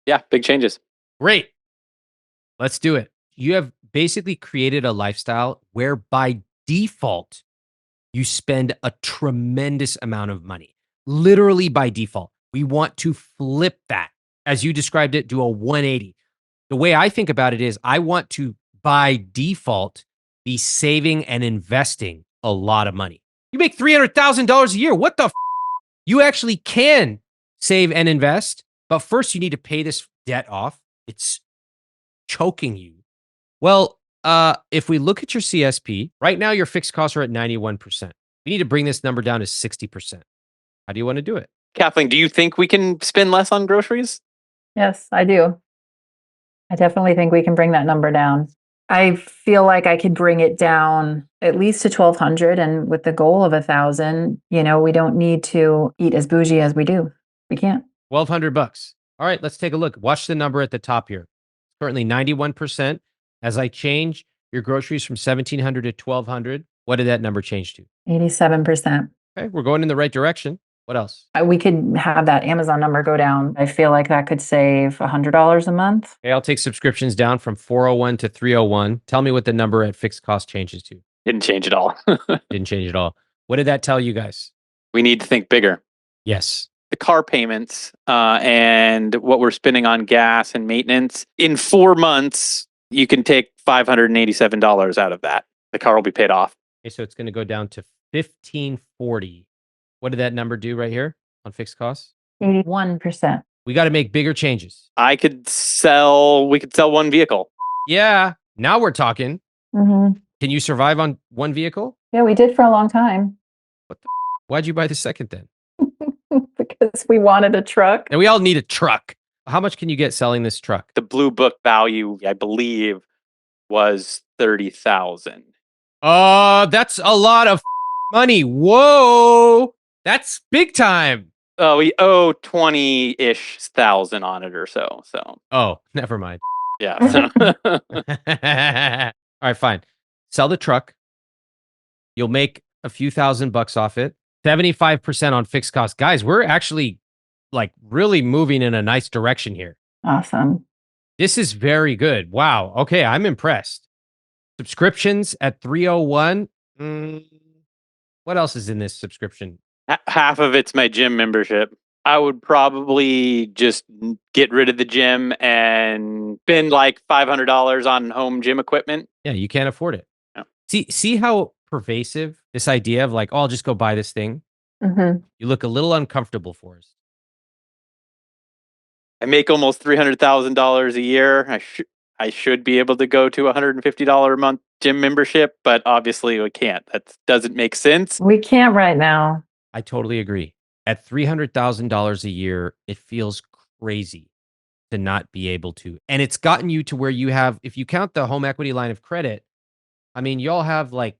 Yeah, big changes. Great. Let's do it. You have basically created a lifestyle where by default, you spend a tremendous amount of money. Literally by default. We want to flip that. As you described it, do a 180. The way I think about it is I want to, by default, be saving and investing a lot of money. You make $300,000 a year. What the f? You actually can save and invest, but first you need to pay this debt off. It's choking you. Well, if we look at your CSP, right now your fixed costs are at 91%. We need to bring this number down to 60%. How do you want to do it? Kathleen, do you think we can spend less on groceries? Yes, I do. I definitely think we can bring that number down. I feel like I could bring it down at least to 1,200, and with the goal of 1,000, we don't need to eat as bougie as we do. We can't. $1,200. All right, let's take a look. Watch the number at the top here. Currently 91%. As I change your groceries from 1,700 to 1,200, what did that number change to? 87%. Okay, we're going in the right direction. What else? We could have that Amazon number go down. I feel like that could save $100 a month. Okay, I'll take subscriptions down from 401 to 301. Tell me what the number at fixed cost changes to. Didn't change at all. Didn't change at all. What did that tell you guys? We need to think bigger. Yes. The car payments and what we're spending on gas and maintenance. In 4 months, you can take $587 out of that. The car will be paid off. Okay, so it's going to go down to $1,540. What did that number do right here on fixed costs? 81%. We got to make bigger changes. We could sell one vehicle. Yeah. Now we're talking. Mm-hmm. Can you survive on one vehicle? Yeah, we did for a long time. Why'd you buy the second then? Because we wanted a truck. And we all need a truck. How much can you get selling this truck? The blue book value, I believe, was $30,000. That's a lot of money. Whoa. That's big time. Oh, we owe 20-ish thousand on it or so. Oh, never mind. Yeah. All right, fine. Sell the truck. You'll make a few $1,000 off it. 75% on fixed costs. Guys, we're actually like really moving in a nice direction here. Awesome. This is very good. Wow. Okay, I'm impressed. Subscriptions at 301. What else is in this subscription? Half of it's my gym membership. I would probably just get rid of the gym and spend like $500 on home gym equipment. Yeah, you can't afford it. No. See how pervasive this idea of like, oh, I'll just go buy this thing. Mm-hmm. You look a little uncomfortable for us. I make almost $300,000 a year. I should be able to go to $150 a month gym membership, but obviously we can't. That doesn't make sense. We can't right now. I totally agree. At $300,000 a year, it feels crazy to not be able to. And it's gotten you to where you have, if you count the home equity line of credit, I mean, y'all have like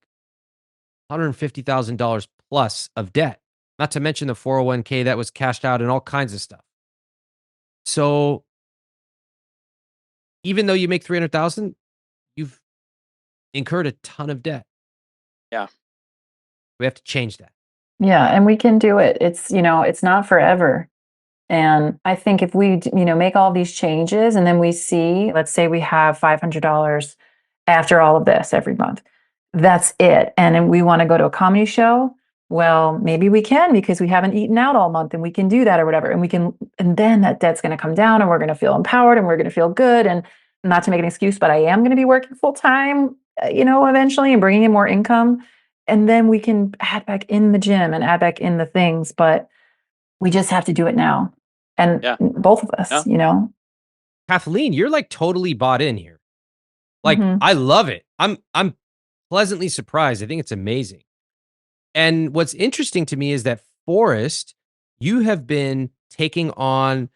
$150,000 plus of debt, not to mention the 401k that was cashed out and all kinds of stuff. So even though you make 300,000, you've incurred a ton of debt. Yeah. We have to change that. Yeah, and we can do it. It's, it's not forever. And I think if we, make all these changes and then we see, let's say we have $500 after all of this every month, that's it. And then we want to go to a comedy show. Well, maybe we can because we haven't eaten out all month and we can do that or whatever. And then that debt's going to come down and we're going to feel empowered and we're going to feel good. And not to make an excuse, but I am going to be working full time, eventually and bringing in more income. And then we can add back in the gym and add back in the things, but we just have to do it now. And both of us, Kathleen, you're like totally bought in here. Like, I love it. I'm pleasantly surprised. I think it's amazing. And what's interesting to me is that Forrest, you have been taking on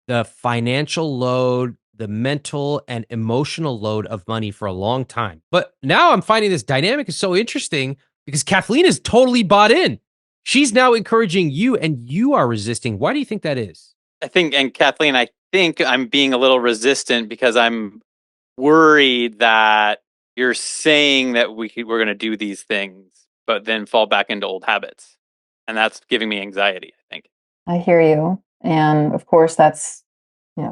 the financial load, the mental and emotional load of money for a long time. But now I'm finding this dynamic is so interesting because Kathleen is totally bought in. She's now encouraging you and you are resisting. Why do you think that is? Kathleen, I think I'm being a little resistant because I'm worried that you're saying that we're going to do these things, but then fall back into old habits. And that's giving me anxiety, I think. I hear you. And of course, that's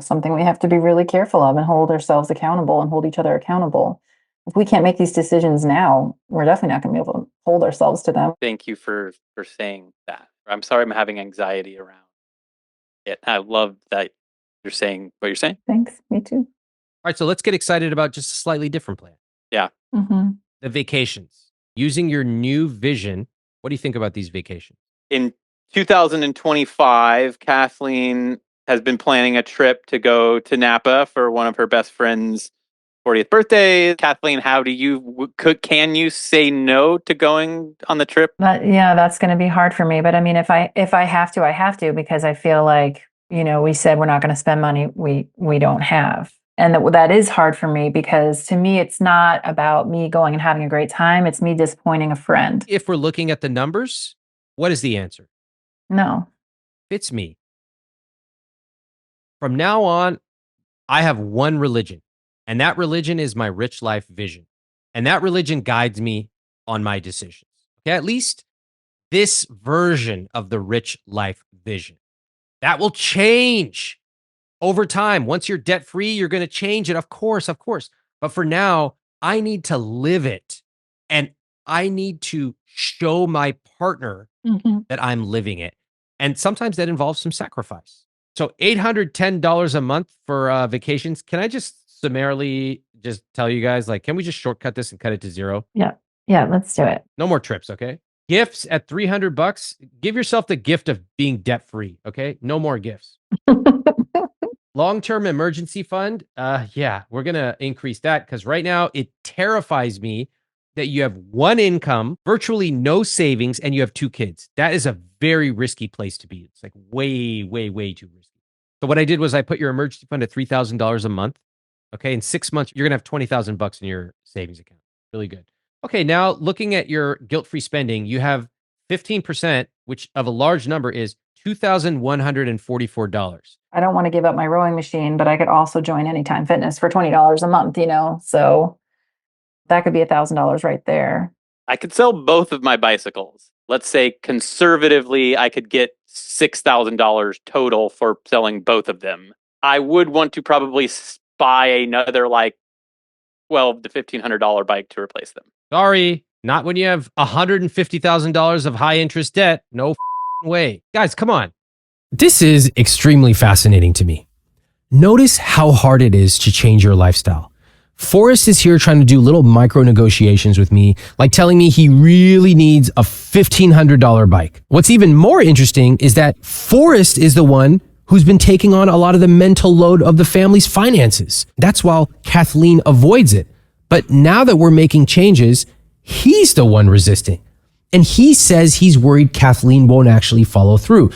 something we have to be really careful of and hold ourselves accountable and hold each other accountable. If we can't make these decisions now, we're definitely not going to be able to hold ourselves to them. Thank you for saying that. I'm sorry I'm having anxiety around it. I love that you're saying what you're saying. Thanks. Me too. All right, so let's get excited about just a slightly different plan. Yeah. Mm-hmm. The vacations. Using your new vision, what do you think about these vacations? In 2025, Kathleen has been planning a trip to go to Napa for one of her best friend's 40th birthday. Kathleen, can you say no to going on the trip? That's going to be hard for me. But I mean, if I have to, I have to, because I feel like, we said we're not going to spend money we don't have. And that is hard for me because to me, it's not about me going and having a great time. It's me disappointing a friend. If we're looking at the numbers, what is the answer? No. It's me. From now on, I have one religion, and that religion is my rich life vision. And that religion guides me on my decisions. Okay, at least this version of the rich life vision. That will change over time. Once you're debt free, you're going to change it. Of course. But for now, I need to live it. And I need to show my partner that I'm living it. And sometimes that involves some sacrifice. So $810 a month for vacations. Can I just summarily just tell you guys, can we just shortcut this and cut it to zero? Yeah, let's do it. No more trips, okay? Gifts at $300, give yourself the gift of being debt free. Okay. No more gifts. Long-term emergency fund. Yeah, we're going to increase that because right now it terrifies me that you have one income, virtually no savings, and you have two kids. That is a very risky place to be. It's like way, way, way too risky. So what I did was I put your emergency fund at $3,000 a month. Okay. In 6 months, you're going to have $20,000 in your savings account. Really good. Okay, now looking at your guilt-free spending, you have 15%, which of a large number is $2,144. I don't want to give up my rowing machine, but I could also join Anytime Fitness for $20 a month, so that could be $1,000 right there. I could sell both of my bicycles. Let's say conservatively, I could get $6,000 total for selling both of them. I would want to probably buy another like $1,200 to $1,500 bike to replace them. Sorry, not when you have $150,000 of high interest debt. No way. Guys, come on. This is extremely fascinating to me. Notice how hard it is to change your lifestyle. Forrest is here trying to do little micro negotiations with me, like telling me he really needs a $1,500 bike. What's even more interesting is that Forrest is the one who's been taking on a lot of the mental load of the family's finances. That's while Kathleen avoids it. But now that we're making changes, he's the one resisting. And he says he's worried Kathleen won't actually follow through.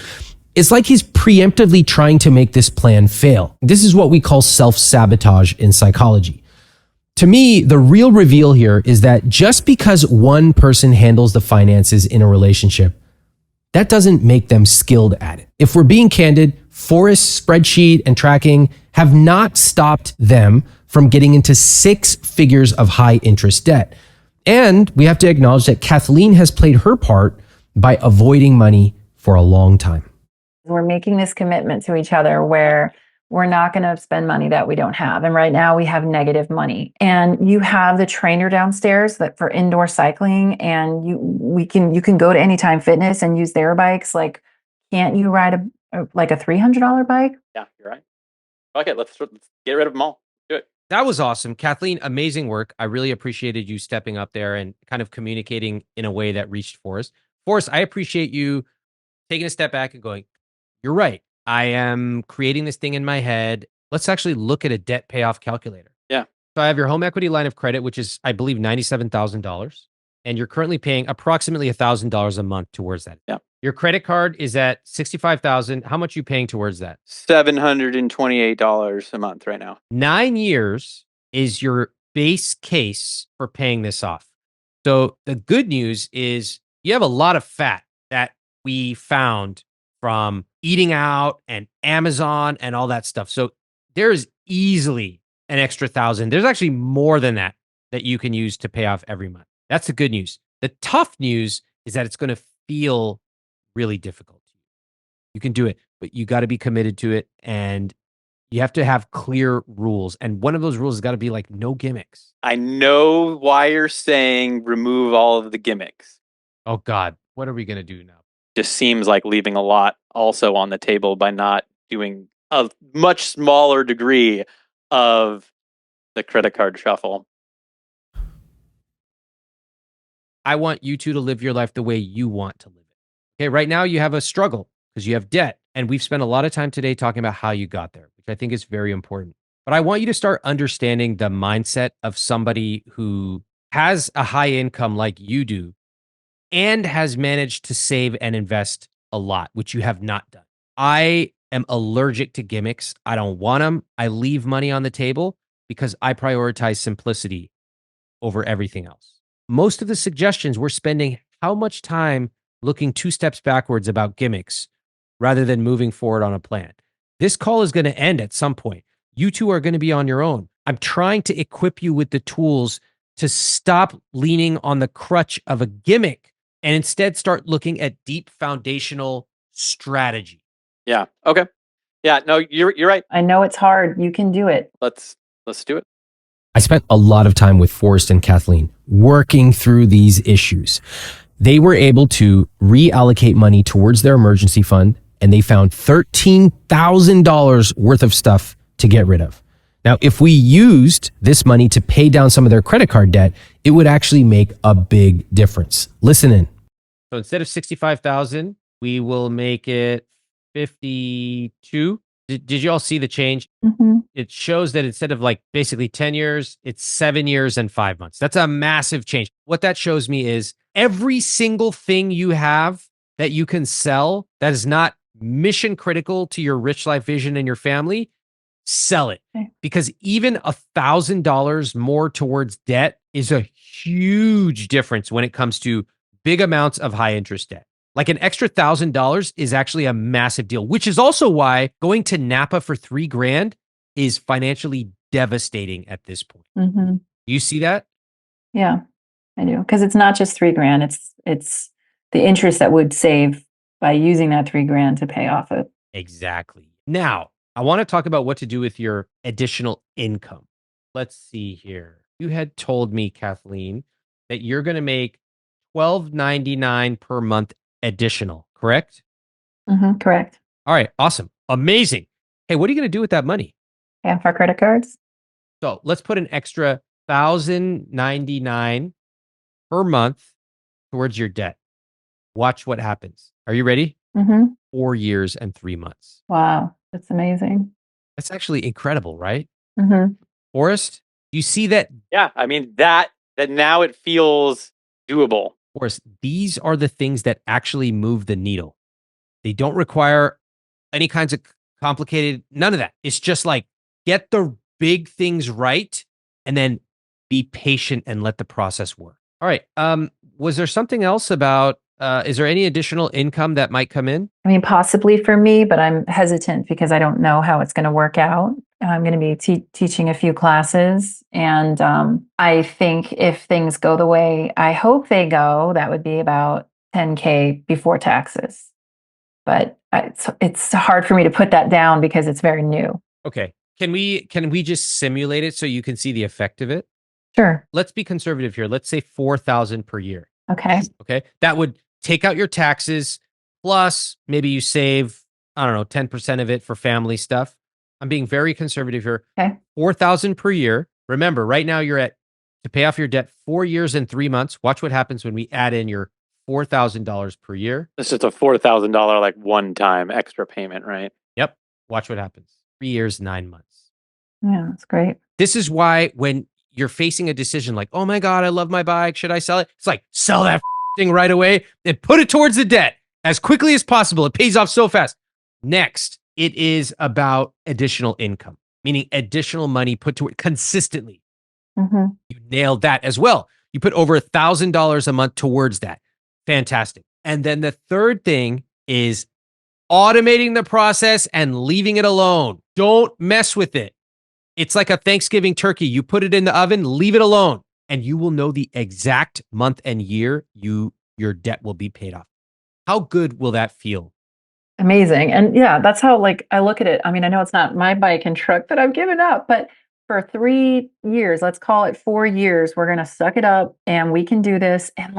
It's like he's preemptively trying to make this plan fail. This is what we call self-sabotage in psychology. To me, the real reveal here is that just because one person handles the finances in a relationship, that doesn't make them skilled at it. If we're being candid, Forrest's spreadsheet and tracking have not stopped them from getting into 6 figures of high interest debt. And we have to acknowledge that Kathleen has played her part by avoiding money for a long time. We're making this commitment to each other where we're not going to spend money that we don't have. And right now we have negative money. And you have the trainer downstairs that for indoor cycling, and you can go to Anytime Fitness and use their bikes. Like, can't you ride a $300 bike? Yeah, you're right. Okay, let's get rid of them all. Do it. That was awesome. Kathleen, amazing work. I really appreciated you stepping up there and kind of communicating in a way that reached Forrest. Forrest, I appreciate you taking a step back and going, you're right. I am creating this thing in my head. Let's actually look at a debt payoff calculator. Yeah. So I have your home equity line of credit, which is, I believe, $97,000. And you're currently paying approximately $1,000 a month towards that. Yeah. Your credit card is at $65,000. How much are you paying towards that? $728 a month right now. 9 years is your base case for paying this off. So the good news is you have a lot of fat that we found from eating out and Amazon and all that stuff. So there's easily an extra $1,000. There's actually more than that you can use to pay off every month. That's the good news. The tough news is that it's going to feel really difficult. You can do it, but you got to be committed to it. And you have to have clear rules. And one of those rules has got to be like no gimmicks. I know why you're saying remove all of the gimmicks. Oh God, what are we going to do now? Just seems like leaving a lot also on the table by not doing a much smaller degree of the credit card shuffle. I want you two to live your life the way you want to live it. Okay, right now you have a struggle because you have debt. And we've spent a lot of time today talking about how you got there, which I think is very important. But I want you to start understanding the mindset of somebody who has a high income like you do and has managed to save and invest a lot, which you have not done. I am allergic to gimmicks. I don't want them. I leave money on the table because I prioritize simplicity over everything else. Most of the suggestions, we're spending how much time looking 2 steps backwards about gimmicks rather than moving forward on a plan. This call is going to end at some point. You two are going to be on your own. I'm trying to equip you with the tools to stop leaning on the crutch of a gimmick and instead start looking at deep foundational strategy. Yeah. Okay. Yeah. No, you're right. I know it's hard. You can do it. Let's do it. I spent a lot of time with Forrest and Kathleen working through these issues. They were able to reallocate money towards their emergency fund, and they found $13,000 worth of stuff to get rid of. Now, if we used this money to pay down some of their credit card debt, it would actually make a big difference. Listen in. So instead of 65,000, we will make it 52. Did you all see the change? Mhm. It shows that instead of like basically 10 years, it's 7 years and 5 months. That's a massive change. What that shows me is every single thing you have that you can sell that is not mission critical to your rich life vision and your family, sell it. Okay. Because even $1,000 more towards debt is a huge difference when it comes to big amounts of high interest debt. Like an extra $1,000 is actually a massive deal, which is also why going to Napa for $3,000 is financially devastating at this point. Mm-hmm. You see that? Yeah, I do. Because it's not just $3,000. It's the interest that would save by using that $3,000 to pay off it. Exactly. Now, I want to talk about what to do with your additional income. Let's see here. You had told me, Kathleen, that you're going to make $12.99 per month additional, correct? Mm-hmm, correct. All right, awesome. Amazing. Hey, what are you going to do with that money? Pay off our credit cards. So let's put an extra $1,099 per month towards your debt. Watch what happens. Are you ready? Mm-hmm. 4 years and 3 months. Wow, that's amazing. That's actually incredible, right? Mm-hmm. Forrest, you see that? Yeah, I mean that now it feels doable. Forrest, these are the things that actually move the needle. They don't require any kinds of complicated, none of that. It's just like get the big things right and then be patient and let the process work. All right. Was there something else about, is there any additional income that might come in? I mean, possibly for me, but I'm hesitant because I don't know how it's going to work out. I'm going to be teaching a few classes. And I think if things go the way I hope they go, that would be about $10K before taxes. But it's hard for me to put that down because it's very new. Okay. Can we just simulate it so you can see the effect of it? Sure. Let's be conservative here. Let's say 4,000 per year. Okay. Okay. That would take out your taxes, plus maybe you save, I don't know, 10% of it for family stuff. I'm being very conservative here. Okay. 4,000 per year. Remember, right now you're at, to pay off your debt, 4 years and 3 months. Watch what happens when we add in your $4,000 per year. It's just a $4,000 like one-time extra payment, right? Yep. Watch what happens. 3 years, 9 months. Yeah, that's great. This is why when you're facing a decision like, oh my God, I love my bike. Should I sell it? It's like, sell that thing right away and put it towards the debt as quickly as possible. It pays off so fast. Next, it is about additional income, meaning additional money put to it consistently. Mm-hmm. You nailed that as well. You put over $1,000 a month towards that. Fantastic. And then the third thing is automating the process and leaving it alone. Don't mess with it. It's like a Thanksgiving turkey. You put it in the oven, leave it alone, and you will know the exact month and year your debt will be paid off. How good will that feel? Amazing. And yeah, that's how I look at it. I mean, I know it's not my bike and truck that I've given up, but for 3 years, let's call it 4 years, we're going to suck it up and we can do this. And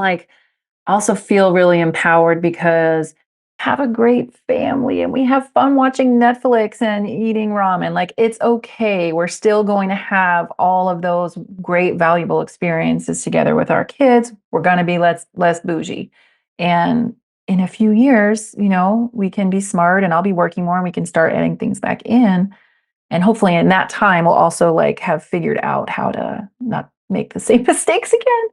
also feel really empowered because have a great family and we have fun watching Netflix and eating ramen. It's okay. We're still going to have all of those great, valuable experiences together with our kids. We're going to be less bougie. And in a few years, we can be smart and I'll be working more and we can start adding things back in. And hopefully in that time, we'll also have figured out how to not make the same mistakes again.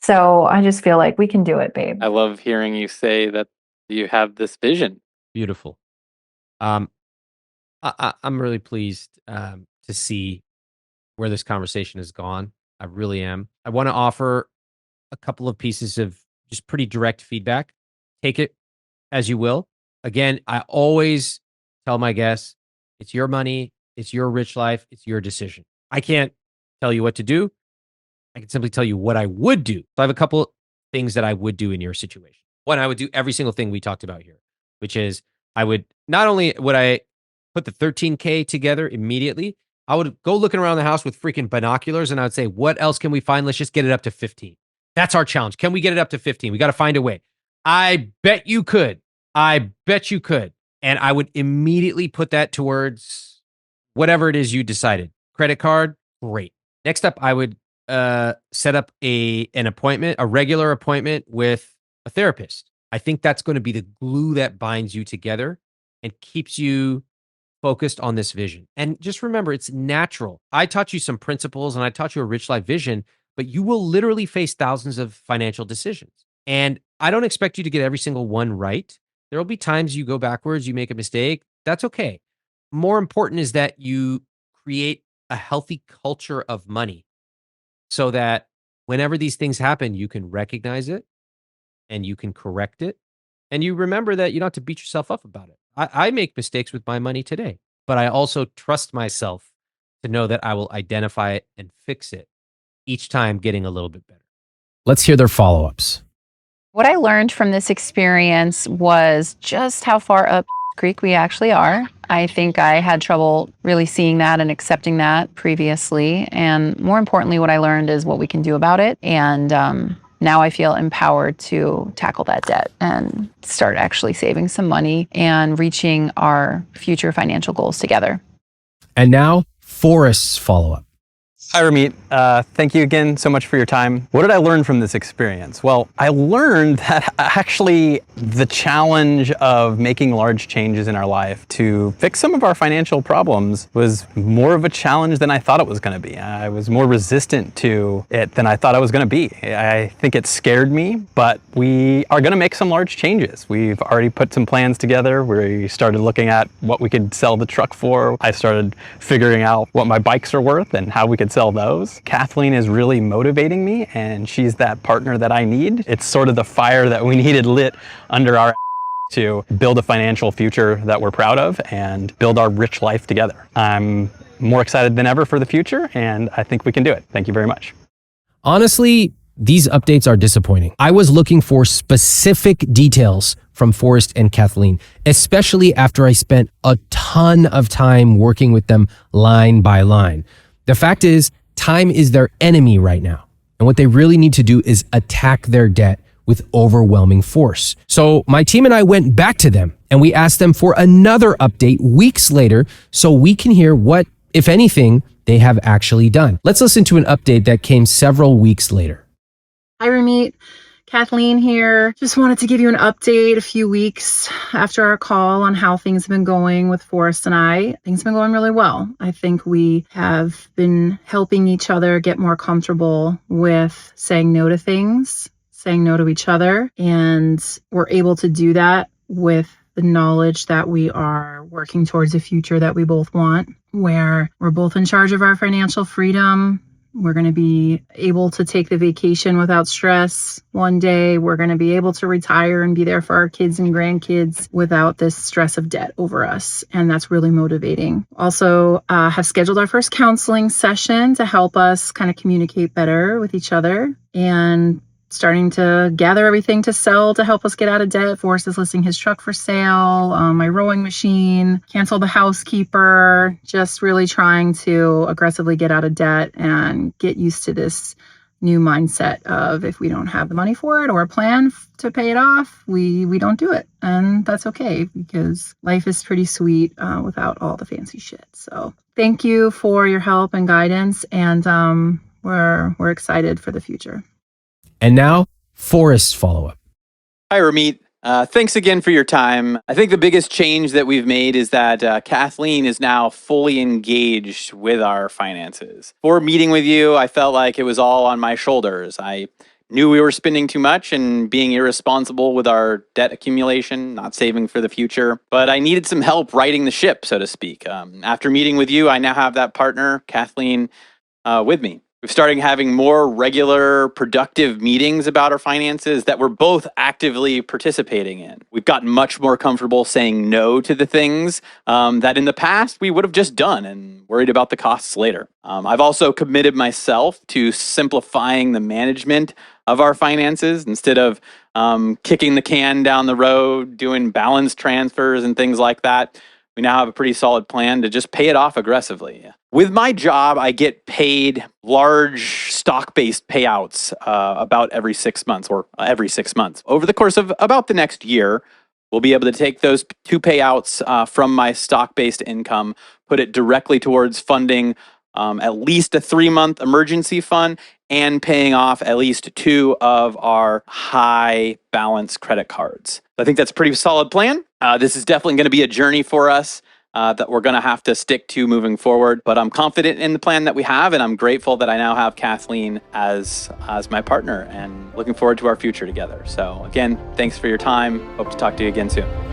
So I just feel like we can do it, babe. I love hearing you say that you have this vision. Beautiful. I'm really pleased to see where this conversation has gone. I really am. I want to offer a couple of pieces of just pretty direct feedback. Take it as you will. Again, I always tell my guests, it's your money, it's your rich life, it's your decision. I can't tell you what to do. I can simply tell you what I would do. So I have a couple things that I would do in your situation. One, I would do every single thing we talked about here, which is I would not only would I put the 13K together immediately, I would go looking around the house with freaking binoculars and I would say, what else can we find? Let's just get it up to 15. That's our challenge. Can we get it up to 15? We got to find a way. I bet you could. I bet you could. And I would immediately put that towards whatever it is you decided. Credit card, great. Next up, I would set up an appointment, a regular appointment with a therapist. I think that's going to be the glue that binds you together and keeps you focused on this vision. And just remember, it's natural. I taught you some principles and I taught you a rich life vision, but you will literally face thousands of financial decisions. And I don't expect you to get every single one right. There will be times you go backwards, you make a mistake. That's okay. More important is that you create a healthy culture of money so that whenever these things happen, you can recognize it and you can correct it. And you remember that you don't have to beat yourself up about it. I make mistakes with my money today, but I also trust myself to know that I will identify it and fix it each time, getting a little bit better. Let's hear their follow-ups. What I learned from this experience was just how far up creek we actually are. I think I had trouble really seeing that and accepting that previously. And more importantly, what I learned is what we can do about it. And now I feel empowered to tackle that debt and start actually saving some money and reaching our future financial goals together. And now, Forrest's follow-up. Hi, Ramit. Thank you again so much for your time. What did I learn from this experience? Well, I learned that actually the challenge of making large changes in our life to fix some of our financial problems was more of a challenge than I thought it was going to be. I was more resistant to it than I thought I was going to be. I think it scared me, but we are going to make some large changes. We've already put some plans together. We started looking at what we could sell the truck for. I started figuring out what my bikes are worth and how we could sell those. Kathleen is really motivating me, and she's that partner that I need. It's sort of the fire that we needed lit under our to build a financial future that we're proud of and build our rich life together. I'm more excited than ever for the future, and I think we can do it. Thank you very much. Honestly, these updates are disappointing. I was looking for specific details from Forrest and Kathleen, especially after I spent a ton of time working with them line by line. The fact is, time is their enemy right now. And what they really need to do is attack their debt with overwhelming force. So my team and I went back to them and we asked them for another update weeks later so we can hear what, if anything, they have actually done. Let's listen to an update that came several weeks later. Hi, Ramit. Kathleen here. Just wanted to give you an update a few weeks after our call on how things have been going with Forrest and I. Things have been going really well. I think we have been helping each other get more comfortable with saying no to things, saying no to each other, and we're able to do that with the knowledge that we are working towards a future that we both want, where we're both in charge of our financial freedom. We're going to be able to take the vacation without stress. One day we're going to be able to retire and be there for our kids and grandkids without this stress of debt over us. And that's really motivating. Also, have scheduled our first counseling session to help us kind of communicate better with each other, and starting to gather everything to sell to help us get out of debt. Forrest is listing his truck for sale, my rowing machine, cancel the housekeeper, just really trying to aggressively get out of debt and get used to this new mindset of if we don't have the money for it or a plan to pay it off, we don't do it. And that's okay, because life is pretty sweet without all the fancy shit. So thank you for your help and guidance, and we're excited for the future. And now, Forrest's follow-up. Hi, Ramit. Thanks again for your time. I think the biggest change that we've made is that Kathleen is now fully engaged with our finances. Before meeting with you, I felt like it was all on my shoulders. I knew we were spending too much and being irresponsible with our debt accumulation, not saving for the future. But I needed some help righting the ship, so to speak. After meeting with you, I now have that partner, Kathleen, with me. We've started having more regular, productive meetings about our finances that we're both actively participating in. We've gotten much more comfortable saying no to the things that in the past we would have just done and worried about the costs later. I've also committed myself to simplifying the management of our finances instead of kicking the can down the road, doing balance transfers and things like that. We now have a pretty solid plan to just pay it off aggressively. With my job, I get paid large stock-based payouts about every 6 months or every 6 months. Over the course of about the next year, we'll be able to take those two payouts from my stock-based income, put it directly towards funding at least a 3-month emergency fund, and paying off at least 2 of our high balance credit cards. I think that's a pretty solid plan. This is definitely going to be a journey for us that we're going to have to stick to moving forward. But I'm confident in the plan that we have, and I'm grateful that I now have Kathleen as my partner, and looking forward to our future together. So again, thanks for your time. Hope to talk to you again soon.